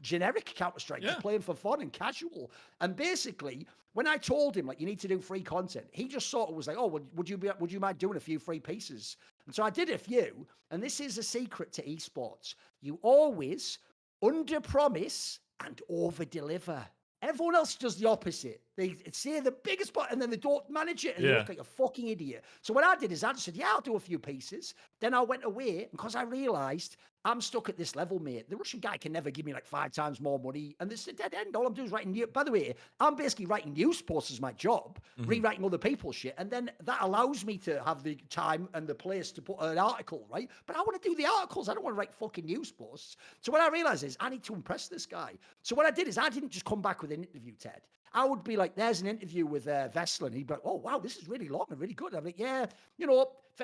generic Counter-Strike, just playing for fun and casual. And basically, when I told him like, you need to do free content, he just sort of was like, oh, would you mind doing a few free pieces? And so I did a few, and this is a secret to esports. You always underpromise and overdeliver. Everyone else does the opposite. They say the biggest part, and then they don't manage it, and you look like a fucking idiot. So what I did is I just said, yeah, I'll do a few pieces. Then I went away, because I realized I'm stuck at this level, mate. The Russian guy can never give me like 5 times more money, and this is a dead end. All I'm doing is writing new. By the way, I'm basically writing news posts as my job, rewriting other people's shit, and then that allows me to have the time and the place to put an article, right? But I want to do the articles. I don't want to write fucking news posts. So what I realized is I need to impress this guy. So what I did is I didn't just come back with an interview, Ted. I would be like, there's an interview with Vestlin. He'd be like, oh, wow, this is really long and really good. I'm like, yeah,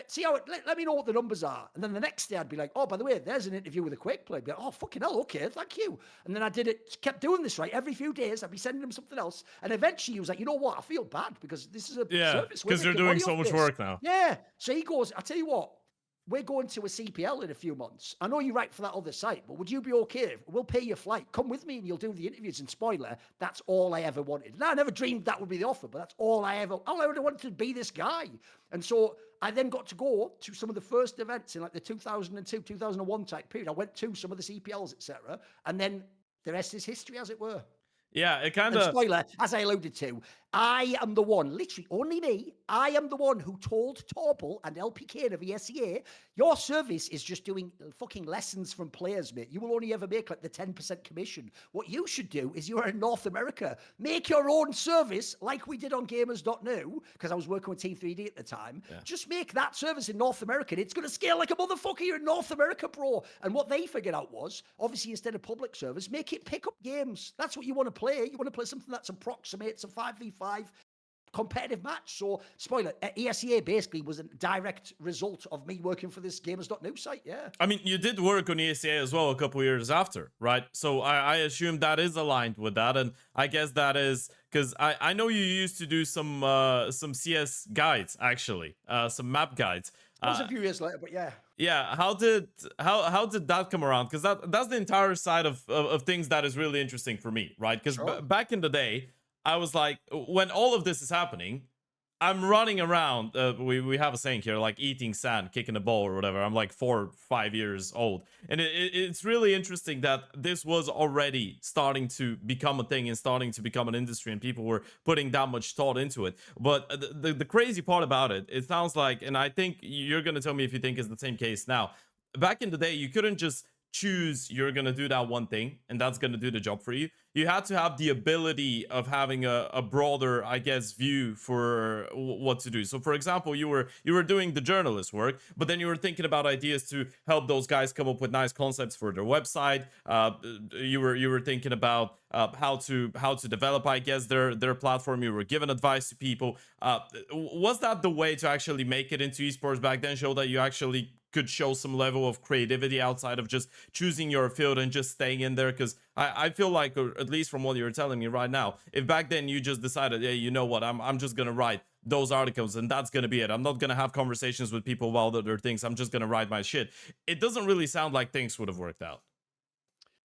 see how let me know what the numbers are. And then the next day I'd be like, oh, by the way, there's an interview with a Quake player. I'd be like, oh, fucking hell, okay, thank you. And then I kept doing this, right? Every few days I'd be sending him something else. And eventually he was like, you know what? I feel bad because this is a service. Because they're doing so much work now. Yeah. So he goes, I'll tell you what, we're going to a CPL in a few months. I know you write for that other site, but would you be okay? We'll pay your flight. Come with me and you'll do the interviews. And spoiler, that's all I ever wanted. Now, I never dreamed that would be the offer, but that's all I would wanted to be this guy. And so I then got to go to some of the first events in like the 2002, 2001 type period. I went to some of the CPLs, etc. And then the rest is history, as it were. Yeah, it kind of... Spoiler, as I alluded to, I am the one, literally only me, I am the one who told Torpal and LPK of ESEA, your service is just doing fucking lessons from players, mate. You will only ever make like the 10% commission. What you should do is you are in North America. Make your own service like we did on Gamers.new, because I was working with T3D at the time. Yeah. Just make that service in North America and it's going to scale like a motherfucker. You're in North America, bro. And what they figured out was, obviously instead of public service, make it pick up games. That's what you want to play. You want to play something that's approximates a 5v5 competitive match. So, spoiler, ESEA basically was a direct result of me working for this Gamers.new site, yeah. I mean, you did work on ESEA as well a couple years after, right? So I assume that is aligned with that, and I guess that is because I know you used to do some CS guides, actually, some map guides. That was a few years later, but yeah. Yeah, how did that come around? Because that's the entire side of things that is really interesting for me, right? Because Sure. back in the day, I was like, when all of this is happening, I'm running around. We have a saying here, like eating sand, kicking a ball or whatever. I'm like 4 or 5 years old, and it's really interesting that this was already starting to become a thing and starting to become an industry, and people were putting that much thought into it. But the crazy part about it, it sounds like, and I think you're gonna tell me if you think it's the same case now. Back in the day, you couldn't just choose you're gonna do that one thing and that's gonna do the job for you. You had to have the ability of having a broader, I guess, view for what to do. So for example, you were doing the journalist work, but then you were thinking about ideas to help those guys come up with nice concepts for their website. You were thinking about how to develop, I guess, their platform. You were giving advice to people. Was that the way to actually make it into esports back then? Show that you actually could show some level of creativity outside of just choosing your field and just staying in there? Because I feel like, or at least from what you're telling me right now, if back then you just decided, yeah, you know what, I'm just gonna write those articles and that's gonna be it. I'm not gonna have conversations with people about other things. I'm just gonna write my shit. It doesn't really sound like things would have worked out.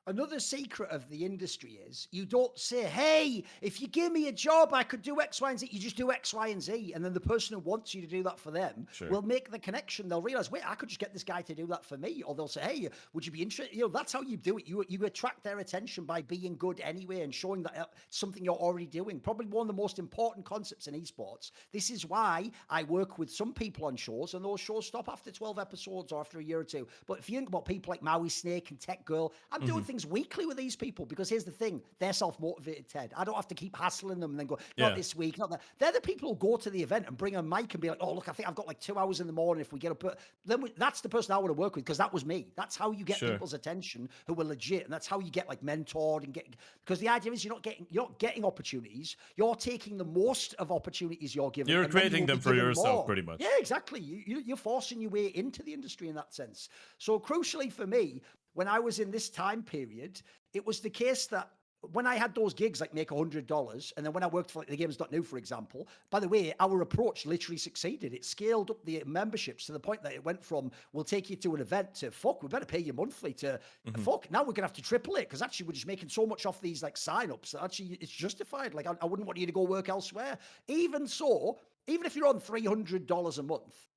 Another secret of the industry is you don't say, hey, if you give me a job, I could do X, Y, and Z. You just do X, Y, and Z. And then the person who wants you to do that for them Sure. will make the connection. They'll realize, wait, I could just get this guy to do that for me. Or they'll say, hey, would you be interested? You know, that's how you do it. You attract their attention by being good anyway and showing that it's something you're already doing. Probably one of the most important concepts in esports. This is why I work with some people on shows, and those shows stop after 12 episodes or after a year or two. But if you think about people like Maui Snake and Tech Girl, I'm doing things weekly with these people because here's the thing, they're self-motivated, Ted. I don't have to keep hassling them and then go, not Yeah. this week, not that. They're the people who go to the event and bring a mic and be like, oh, look, I think I've got like 2 hours in the morning if we get up. Then that's the person I want to work with because that was me. That's how you get Sure. people's attention who are legit. And that's how you get like mentored and get, because the idea is you're not getting opportunities. You're taking the most of opportunities you're given. You're And then you creating will them be for given yourself, more. pretty much. Yeah, exactly. You're forcing your way into the industry in that sense. So crucially for me, when I was in this time period, it was the case that when I had those gigs like make $100, and then when I worked for like the Games.new, for example, by the way, our approach literally succeeded. It scaled up the memberships to the point that it went from we'll take you to an event to fuck, we better pay you monthly to fuck. Now we're gonna have to triple it because actually we're just making so much off these like sign-ups that actually it's justified. Like I wouldn't want you to go work elsewhere. Even so, even if you're on $300 a month,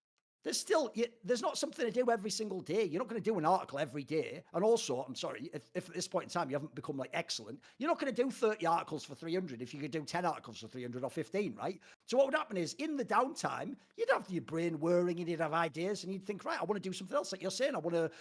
there's not something to do every single day. You're not going to do an article every day. And also, I'm sorry, if at this point in time you haven't become like excellent, you're not going to do 30 articles for 300 if you could do 10 articles for 300 or 15, right? So what would happen is in the downtime, you'd have your brain whirring and you'd have ideas and you'd think, right, I want to do something else. Like you're saying, I want to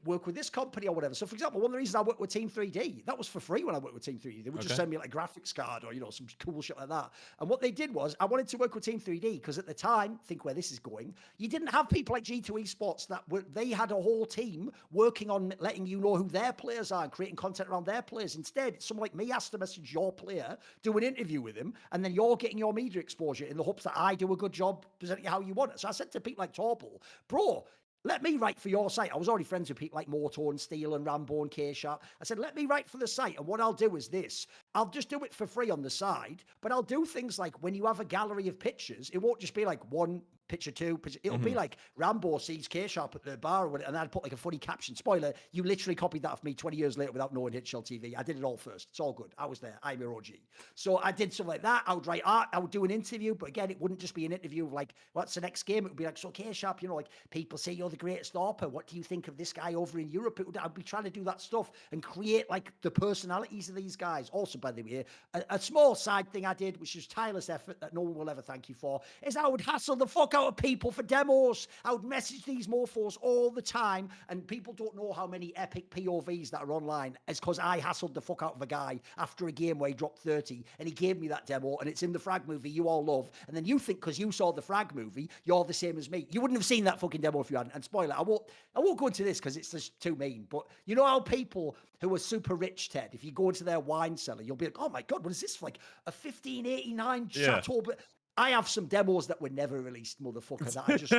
work with this company or whatever. So for example, one of the reasons I worked with Team 3D, that was for free when I worked with Team 3D. They would just Okay. send me like a graphics card or, some cool shit like that. And what they did was I wanted to work with Team 3D because at the time, think where this is going, you didn't have people like G2 Esports they had a whole team working on letting you know who their players are and creating content around their players. Instead, someone like me has to message your player, do an interview with him, and then you're getting your media exposure in the hopes that I do a good job presenting it how you want it. So I said to people like Torpal, bro, let me write for your site. I was already friends with people like Morto and Steel and Rambo and K-Sharp. I said, let me write for the site. And what I'll do is this. I'll just do it for free on the side, but I'll do things like when you have a gallery of pictures, it won't just be like one picture two, picture. It'll be like Rambo sees K-Sharp at the bar or whatever, and I'd put like a funny caption. Spoiler, you literally copied that of me 20 years later without knowing Hitshell TV. I did it all first. It's all good. I was there. I'm your OG. So I did something like that. I would write art. I would do an interview, but again, it wouldn't just be an interview of like, what's the next game? It would be like, so K-Sharp, like people say you're the greatest ARPA. What do you think of this guy over in Europe? I'd be trying to do that stuff and create like the personalities of these guys. Also, by the way, a small side thing I did, which was tireless effort that no one will ever thank you for, is I would hassle the fuck out of people for demos. I would message these morphos all the time, and people don't know how many epic POVs that are online. It's because I hassled the fuck out of a guy after a game where he dropped 30, and he gave me that demo, and it's in the Frag movie you all love, and then you think because you saw the Frag movie, you're the same as me. You wouldn't have seen that fucking demo if you hadn't. And spoiler, I won't go into this because it's just too mean, but you know how people who are super rich, Ted, if you go into their wine cellar, you'll be like, oh my God, what is this for? Like a 1589 Yeah. Chateau? But I have some demos that were never released, motherfucker, that I just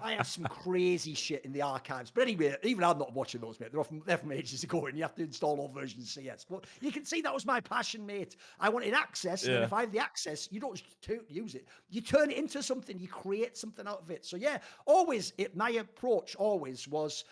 I have some crazy shit in the archives. But anyway, even I'm not watching those, mate. They're from ages ago, and you have to install all versions of CS. But you can see that was my passion, mate. I wanted access, and then if I have the access, you don't just use it. You turn it into something. You create something out of it. So yeah, my approach always was,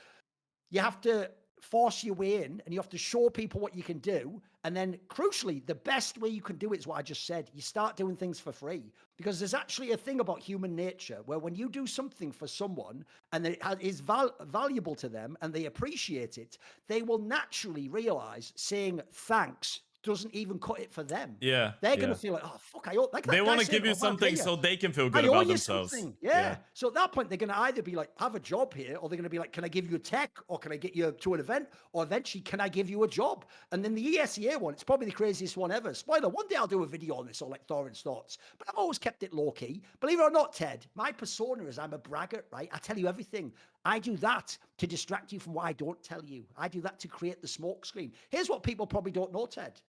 you have to force your way in, and you have to show people what you can do. And then crucially, the best way you can do it is what I just said. You start doing things for free, because there's actually a thing about human nature where when you do something for someone and it is valuable to them and they appreciate it, they will naturally realize saying thanks doesn't even cut it for them. Yeah. They're going to feel like, oh, fuck, I owe, like They want to to give you something so they can feel good I owe about you themselves. something. Yeah. So at that point, they're going to either be like, have a job here, or they're going to be like, can I give you a tech, or can I get you to an event, or eventually, can I give you a job? And then the ESEA one, it's probably the craziest one ever. Spoiler, one day I'll do a video on this, or like Thorin's thoughts, but I've always kept it low key. Believe it or not, Ted, my persona is I'm a braggart, right? I tell you everything. I do that to distract you from what I don't tell you. I do that to create the smoke screen. Here's what people probably don't know, Ted.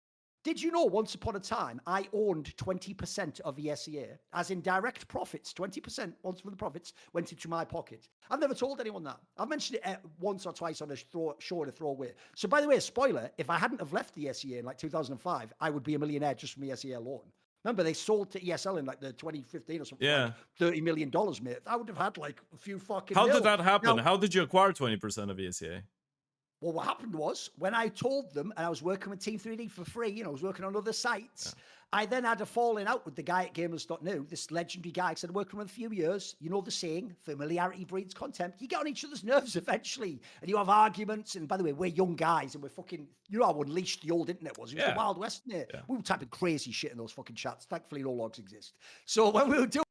Did you know once upon a time, I owned 20% of ESEA, as in direct profits, 20%, once from the profits, went into my pocket. I've never told anyone that. I've mentioned it once or twice on a show in a throwaway. So by the way, spoiler, if I hadn't have left the ESEA in like 2005, I would be a millionaire just from ESEA alone. Remember, they sold to ESL in like the 2015 or something, like $30 million, mate. I would have had like a few fucking How did that happen? Now, how did you acquire 20% of ESEA? Well, what happened was, when I told them, and I was working with Team 3D for free, I was working on other sites, I then had a falling out with the guy at Gamers.new, this legendary guy. I said, working with him a few years, you know the saying, familiarity breeds contempt. You get on each other's nerves eventually, and you have arguments. And by the way, we're young guys, and we're fucking, you know how unleashed the old internet was. It was the Wild West, isn't it? We were typing crazy shit in those fucking chats. Thankfully, no logs exist. So when we were doing,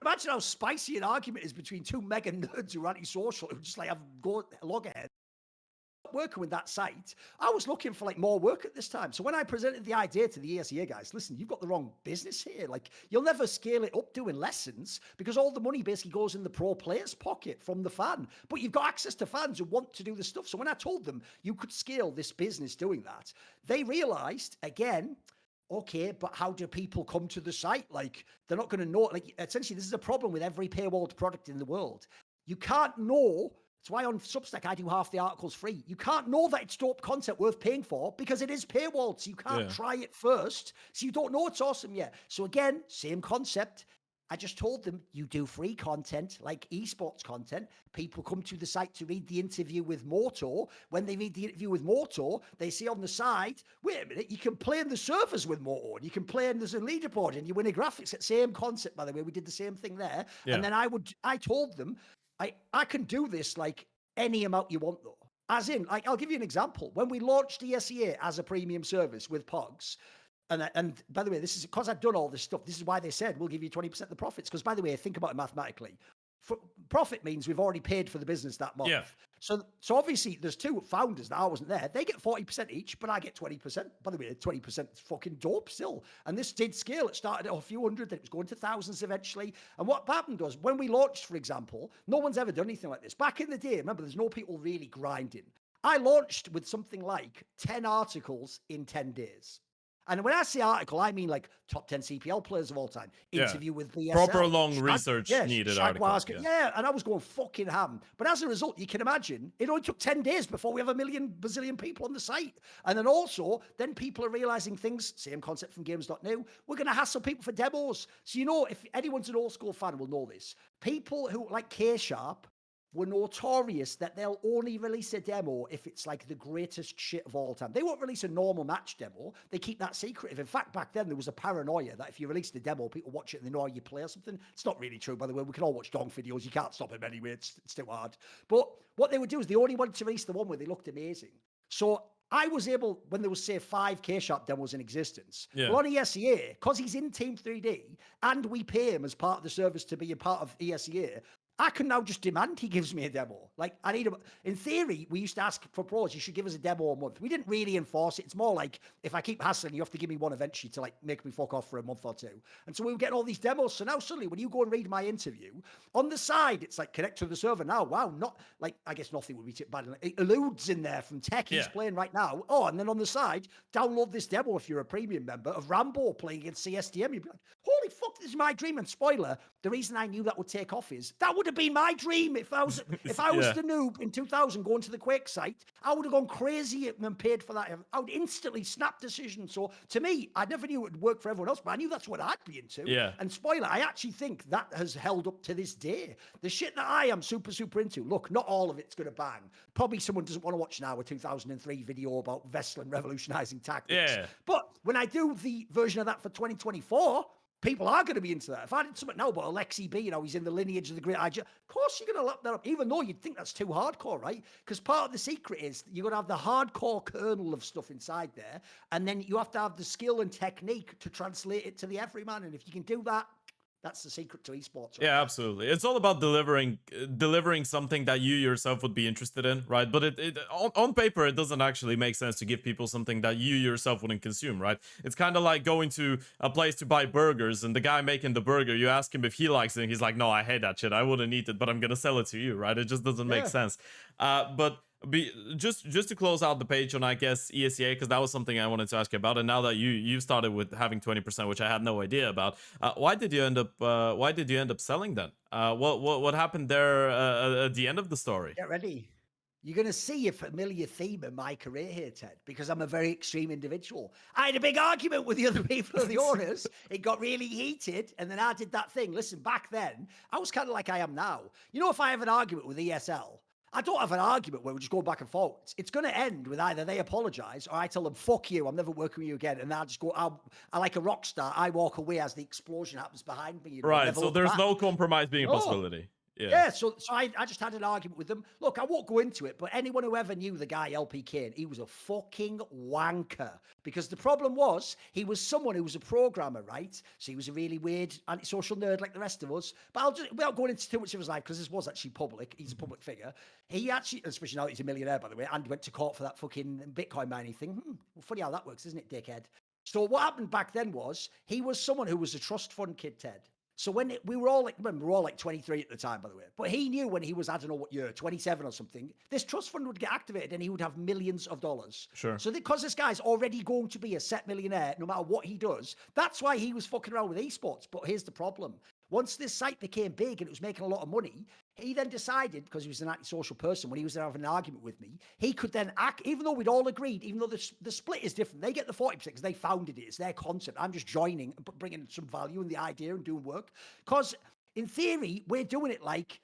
imagine how spicy an argument is between two mega nerds who are antisocial, who just like have go log ahead. Working with that site, I was looking for like more work at this time. So when I presented the idea to the ESEA guys, listen, you've got the wrong business here. Like, you'll never scale it up doing lessons, because all the money basically goes in the pro player's pocket from the fan. But you've got access to fans who want to do the stuff. So when I told them you could scale this business doing that, they realized, again, okay, but how do people come to the site? Like, they're not going to know. Like, essentially, this is a problem with every paywalled product in the world. You can't know. That's why on Substack, I do half the articles free. You can't know that it's dope content worth paying for, because it is paywalled. So you can't try it first. So you don't know it's awesome yet. So again, same concept. I just told them, you do free content like esports content. People come to the site to read the interview with Moto. When they read the interview with Moto, they see on the side, wait a minute, you can play in the servers with Moto, and you can play in, there's a leaderboard, and you win a graphics. Same concept, by the way. We did the same thing there. And then I told them, I can do this like any amount you want, though. As in, like, I'll give you an example. When we launched ESEA as a premium service with Pogs, and by the way, this is because I've done all this stuff. This is why they said we'll give you 20% of the profits. Because by the way, think about it mathematically. Profit means we've already paid for the business that month. So obviously there's two founders that I wasn't there. They get 40% each, but I get 20%. By the way, 20% is fucking dope still. And this did scale. It started at a few hundred, then it was going to thousands eventually. And what happened was, when we launched, for example, no one's ever done anything like this. Back in the day, remember, there's no people really grinding. I launched with something like 10 articles in 10 days. And when I say article, I mean like top 10 CPL players of all time. Interview with BSL. Proper long research needed articles. And I was going fucking ham. But as a result, you can imagine, it only took 10 days before we have a million bazillion people on the site. And then also, then people are realizing things, same concept from Games.new, we're going to hassle people for demos. So, you know, if anyone's an old school fan will know this. People who like K-Sharp were notorious that they'll only release a demo if it's like the greatest shit of all time. They won't release a normal match demo. They keep that secretive. In fact, back then there was a paranoia that if you released a demo, people watch it and they know how you play or something. It's not really true, by the way. We can all watch Dong videos. You can't stop them anyway. It's too hard. But what they would do is they only wanted to release the one where they looked amazing. So I was able, when there was, say, 5 K-Sharp demos in existence, well, on ESEA, because he's in Team 3D and we pay him as part of the service to be a part of ESEA, I can now just demand he gives me a demo. Like, I need in theory, we used to ask for pros, you should give us a demo a month. We didn't really enforce it. It's more like, if I keep hassling, you have to give me one eventually to like make me fuck off for a month or two. And so we were getting all these demos. So now suddenly when you go and read my interview, on the side, it's like connect to the server now. Wow, not like, I guess nothing would be bad. It alludes in there from Tech. He's playing right now. Oh, and then on the side, download this demo if you're a premium member of Rambo playing against CSTM. You'd be like, holy like, fuck, this is my dream. And spoiler, the reason I knew that would take off is that would have been my dream. If I was Yeah. the noob in 2000 going to the Quake site, I would have gone crazy and paid for that. I would instantly snap decisions. So to me, I never knew it would work for everyone else, but I knew that's what I'd be into. Yeah. And spoiler, I actually think that has held up to this day. The shit that I am super, super into, look, not all of it's going to bang. Probably someone doesn't want to watch now a 2003 video about Vestlin revolutionizing tactics. Yeah. But when I do the version of that for 2024, people are going to be into that. If I did something now about Alexi B, he's in the lineage of the great IG, of course you're going to lap that up, even though you'd think that's too hardcore, right? Because part of the secret is you're going to have the hardcore kernel of stuff inside there, and then you have to have the skill and technique to translate it to the everyman. And if you can do that, that's the secret to esports. Right? Yeah, absolutely. It's all about delivering something that you yourself would be interested in, right? But on paper, it doesn't actually make sense to give people something that you yourself wouldn't consume, right? It's kind of like going to a place to buy burgers, and the guy making the burger, you ask him if he likes it, and he's like, no, I hate that shit. I wouldn't eat it, but I'm gonna sell it to you, right? It just doesn't make sense. But just to close out the page on, I guess, ESEA, because that was something I wanted to ask you about. And now that you started with having 20%, which I had no idea about, why did you end up selling then? What happened there at the end of the story? Get ready. You're going to see a familiar theme in my career here, Ted, because I'm a very extreme individual. I had a big argument with the other people, the owners. It got really heated, and then I did that thing. Listen, back then, I was kind of like I am now. You know, if I have an argument with ESL, I don't have an argument where we just go back and forth. It's going to end with either they apologize or I tell them, fuck you, I'm never working with you again. And I just go, I like a rock star. I walk away as the explosion happens behind me. Right, so there's no compromise being a possibility. Yeah, so I just had an argument with them. Look, I won't go into it, but anyone who ever knew the guy LP Kane, he was a fucking wanker. Because the problem was, he was someone who was a programmer, right? So he was a really weird antisocial nerd like the rest of us. But without going into too much of his life, because this was actually public, he's a public figure. He actually, especially now that he's a millionaire, by the way, and went to court for that fucking Bitcoin mining thing. Well, funny how that works, isn't it, dickhead? So what happened back then was, he was someone who was a trust fund kid, Ted. So when we were all like, remember, we were all like 23 at the time, by the way. But he knew when he was, I don't know what year, 27 or something, this trust fund would get activated and he would have millions of dollars. Sure. So because this guy's already going to be a set millionaire, no matter what he does, that's why he was fucking around with esports. But here's the problem. Once this site became big and it was making a lot of money, he then decided, because he was an antisocial person, when he was having an argument with me, he could then act, even though we'd all agreed, even though the split is different. They get the 40% because they founded it. It's their concept. I'm just joining and bringing some value in the idea and doing work. Because in theory, we're doing it like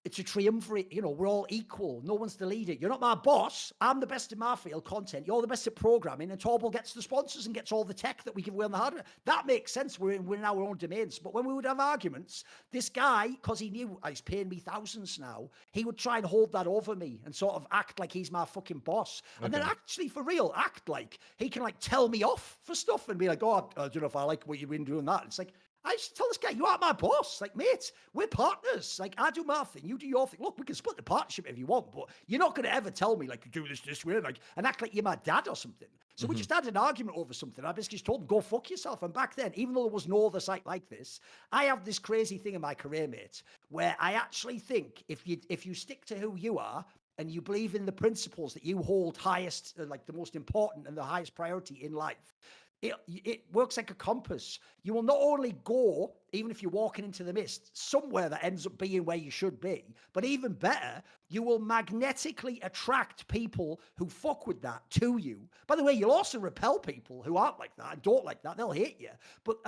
it's a triumvirate, we're all equal. No one's the leader. You're not my boss. I'm the best in my field, content. You're the best at programming, and Torbo gets the sponsors and gets all the tech that we give away on the hardware. That makes sense. We're in our own domains. But when we would have arguments, this guy, because he knew he's paying me thousands now, he would try and hold that over me and sort of act like he's my fucking boss. Okay. And then actually, for real, act like he can tell me off for stuff and be like, oh, I don't know if I like what you've been doing that. It's like, I used to tell this guy, you aren't my boss. Like, mate, we're partners. Like, I do my thing, you do your thing. Look, we can split the partnership if you want, but you're not going to ever tell me, like, you do this way, and act like you're my dad or something. So we just had an argument over something. I basically just told him, go fuck yourself. And back then, even though there was no other site like this, I have this crazy thing in my career, mate, where I actually think if you stick to who you are, and you believe in the principles that you hold highest, like the most important and the highest priority in life, it works like a compass. You will not only go, even if you're walking into the mist, somewhere that ends up being where you should be, but even better, you will magnetically attract people who fuck with that to you. By the way, you'll also repel people who aren't like that and don't like that. They'll hate you. But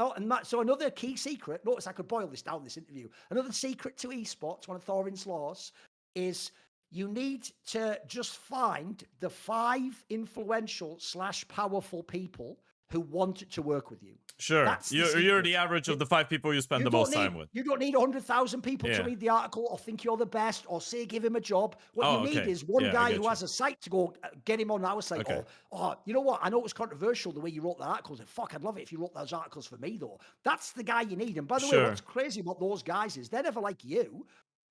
so another key secret, notice I could boil this down this interview. Another secret to esports, one of Thorin's laws, is you need to just find the 5 influential / powerful people who want to work with you. Sure. You're the average of the 5 people you spend the most time with. You don't need 100,000 people to read the article or think you're the best or say give him a job. What you need is one guy who has a site to go get him on our site. Okay. Or, you know what? I know it was controversial the way you wrote the articles. Fuck, I'd love it if you wrote those articles for me, though. That's the guy you need. And by the way, what's crazy about those guys is they're never like you.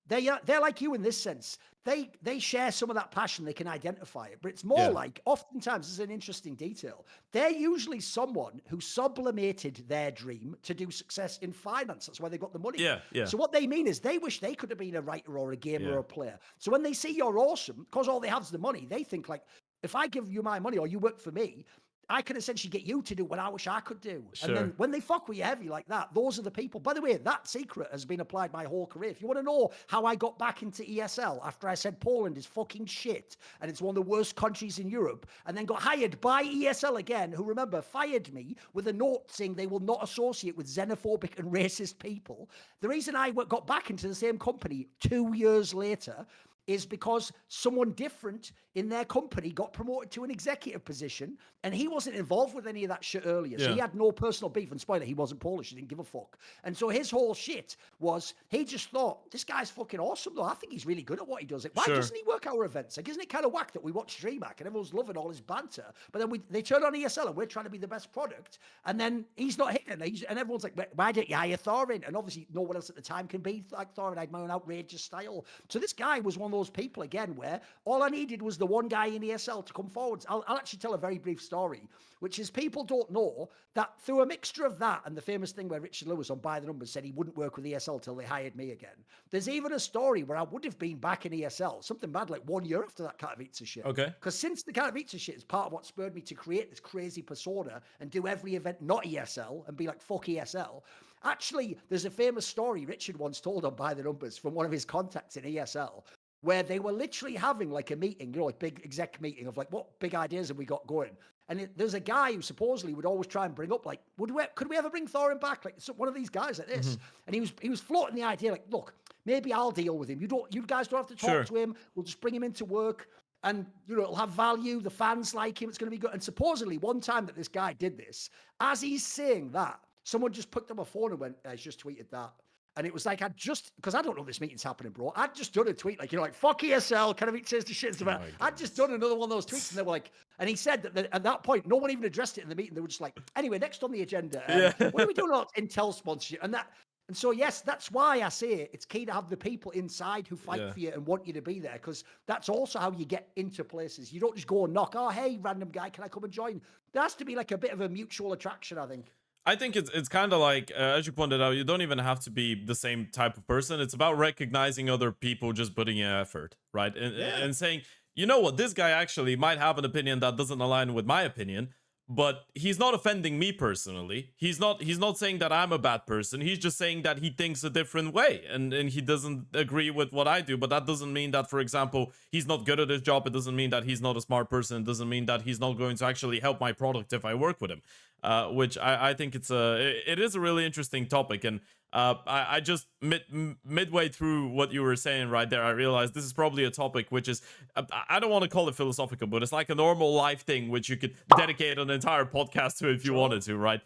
They're like you in this sense. They share some of that passion. They can identify it, but it's more like, oftentimes, this is an interesting detail. They're usually someone who sublimated their dream to do success in finance. That's why they got the money. Yeah. So what they mean is they wish they could have been a writer or a gamer or a player. So when they see you're awesome, because all they have is the money, they think like, if I give you my money or you work for me, I can essentially get you to do what I wish I could do. Sure. And then when they fuck with you heavy like that, those are the people. By the way, that secret has been applied my whole career. If you want to know how I got back into ESL after I said Poland is fucking shit and it's one of the worst countries in Europe, and then got hired by ESL again, who, remember, fired me with a note saying they will not associate with xenophobic and racist people. The reason I got back into the same company 2 years later is because someone different in their company got promoted to an executive position, and he wasn't involved with any of that shit earlier. So he had no personal beef. And spoiler, he wasn't Polish. He didn't give a fuck. And so his whole shit was, he just thought, this guy's fucking awesome, though. I think he's really good at what he does. Why doesn't he work our events? Like, isn't it kind of whack that we watch DreamHack and everyone's loving all his banter, but then they turn on ESL and we're trying to be the best product, and then he's not hitting. And everyone's like, why don't you hire Thorin? And obviously no one else at the time can be like Thorin. I had my own outrageous style. So this guy was one of those people, again, where all I needed was the one guy in ESL to come forward. I'll actually tell a very brief story, which is, people don't know that through a mixture of that and the famous thing where Richard Lewis on By the Numbers said he wouldn't work with ESL till they hired me again. There's even a story where I would have been back in ESL, something bad, like 1 year after that Katowice shit. Okay. Because since the Katowice shit is part of what spurred me to create this crazy persona and do every event not ESL and be like, fuck ESL. Actually, there's a famous story Richard once told on By the Numbers from one of his contacts in ESL, where they were literally having like a meeting, like big exec meeting of like, what big ideas have we got going? And there's a guy who supposedly would always try and bring up like, could we ever bring Thorin back? Like, one of these guys like this. And he was floating the idea like, look, maybe I'll deal with him. You guys don't have to talk to him. We'll just bring him into work, and it'll have value. The fans like him. It's going to be good. And supposedly one time that this guy did this, as he's saying that, someone just picked up a phone and went, he's just tweeted that. And it was like, because I don't know this meeting's happening, bro. I'd just done a tweet, like, like, fuck ESL, kind of says the shit about. I'd just done another one of those tweets, and they were like, and he said that at that point, no one even addressed it in the meeting. They were just like, anyway, next on the agenda, what are we doing about Intel sponsorship? And so, yes, that's why I say it's key to have the people inside who fight for you and want you to be there, because that's also how you get into places. You don't just go and knock, oh, hey, random guy, can I come and join? There has to be like a bit of a mutual attraction, I think. I think it's kind of like, as you pointed out, you don't even have to be the same type of person. It's about recognizing other people, just putting in effort, right? And saying, you know what, this guy actually might have an opinion that doesn't align with my opinion, but he's not offending me personally. He's not saying that I'm a bad person. He's just saying that he thinks a different way, and he doesn't agree with what I do. But that doesn't mean that, for example, he's not good at his job. It doesn't mean that he's not a smart person. It doesn't mean that he's not going to actually help my product if I work with him. Which I think it is a really interesting topic. And I just midway through what you were saying right there, I realized this is probably a topic which is, I don't want to call it philosophical, but it's like a normal life thing which you could dedicate an entire podcast to if you wanted to, right?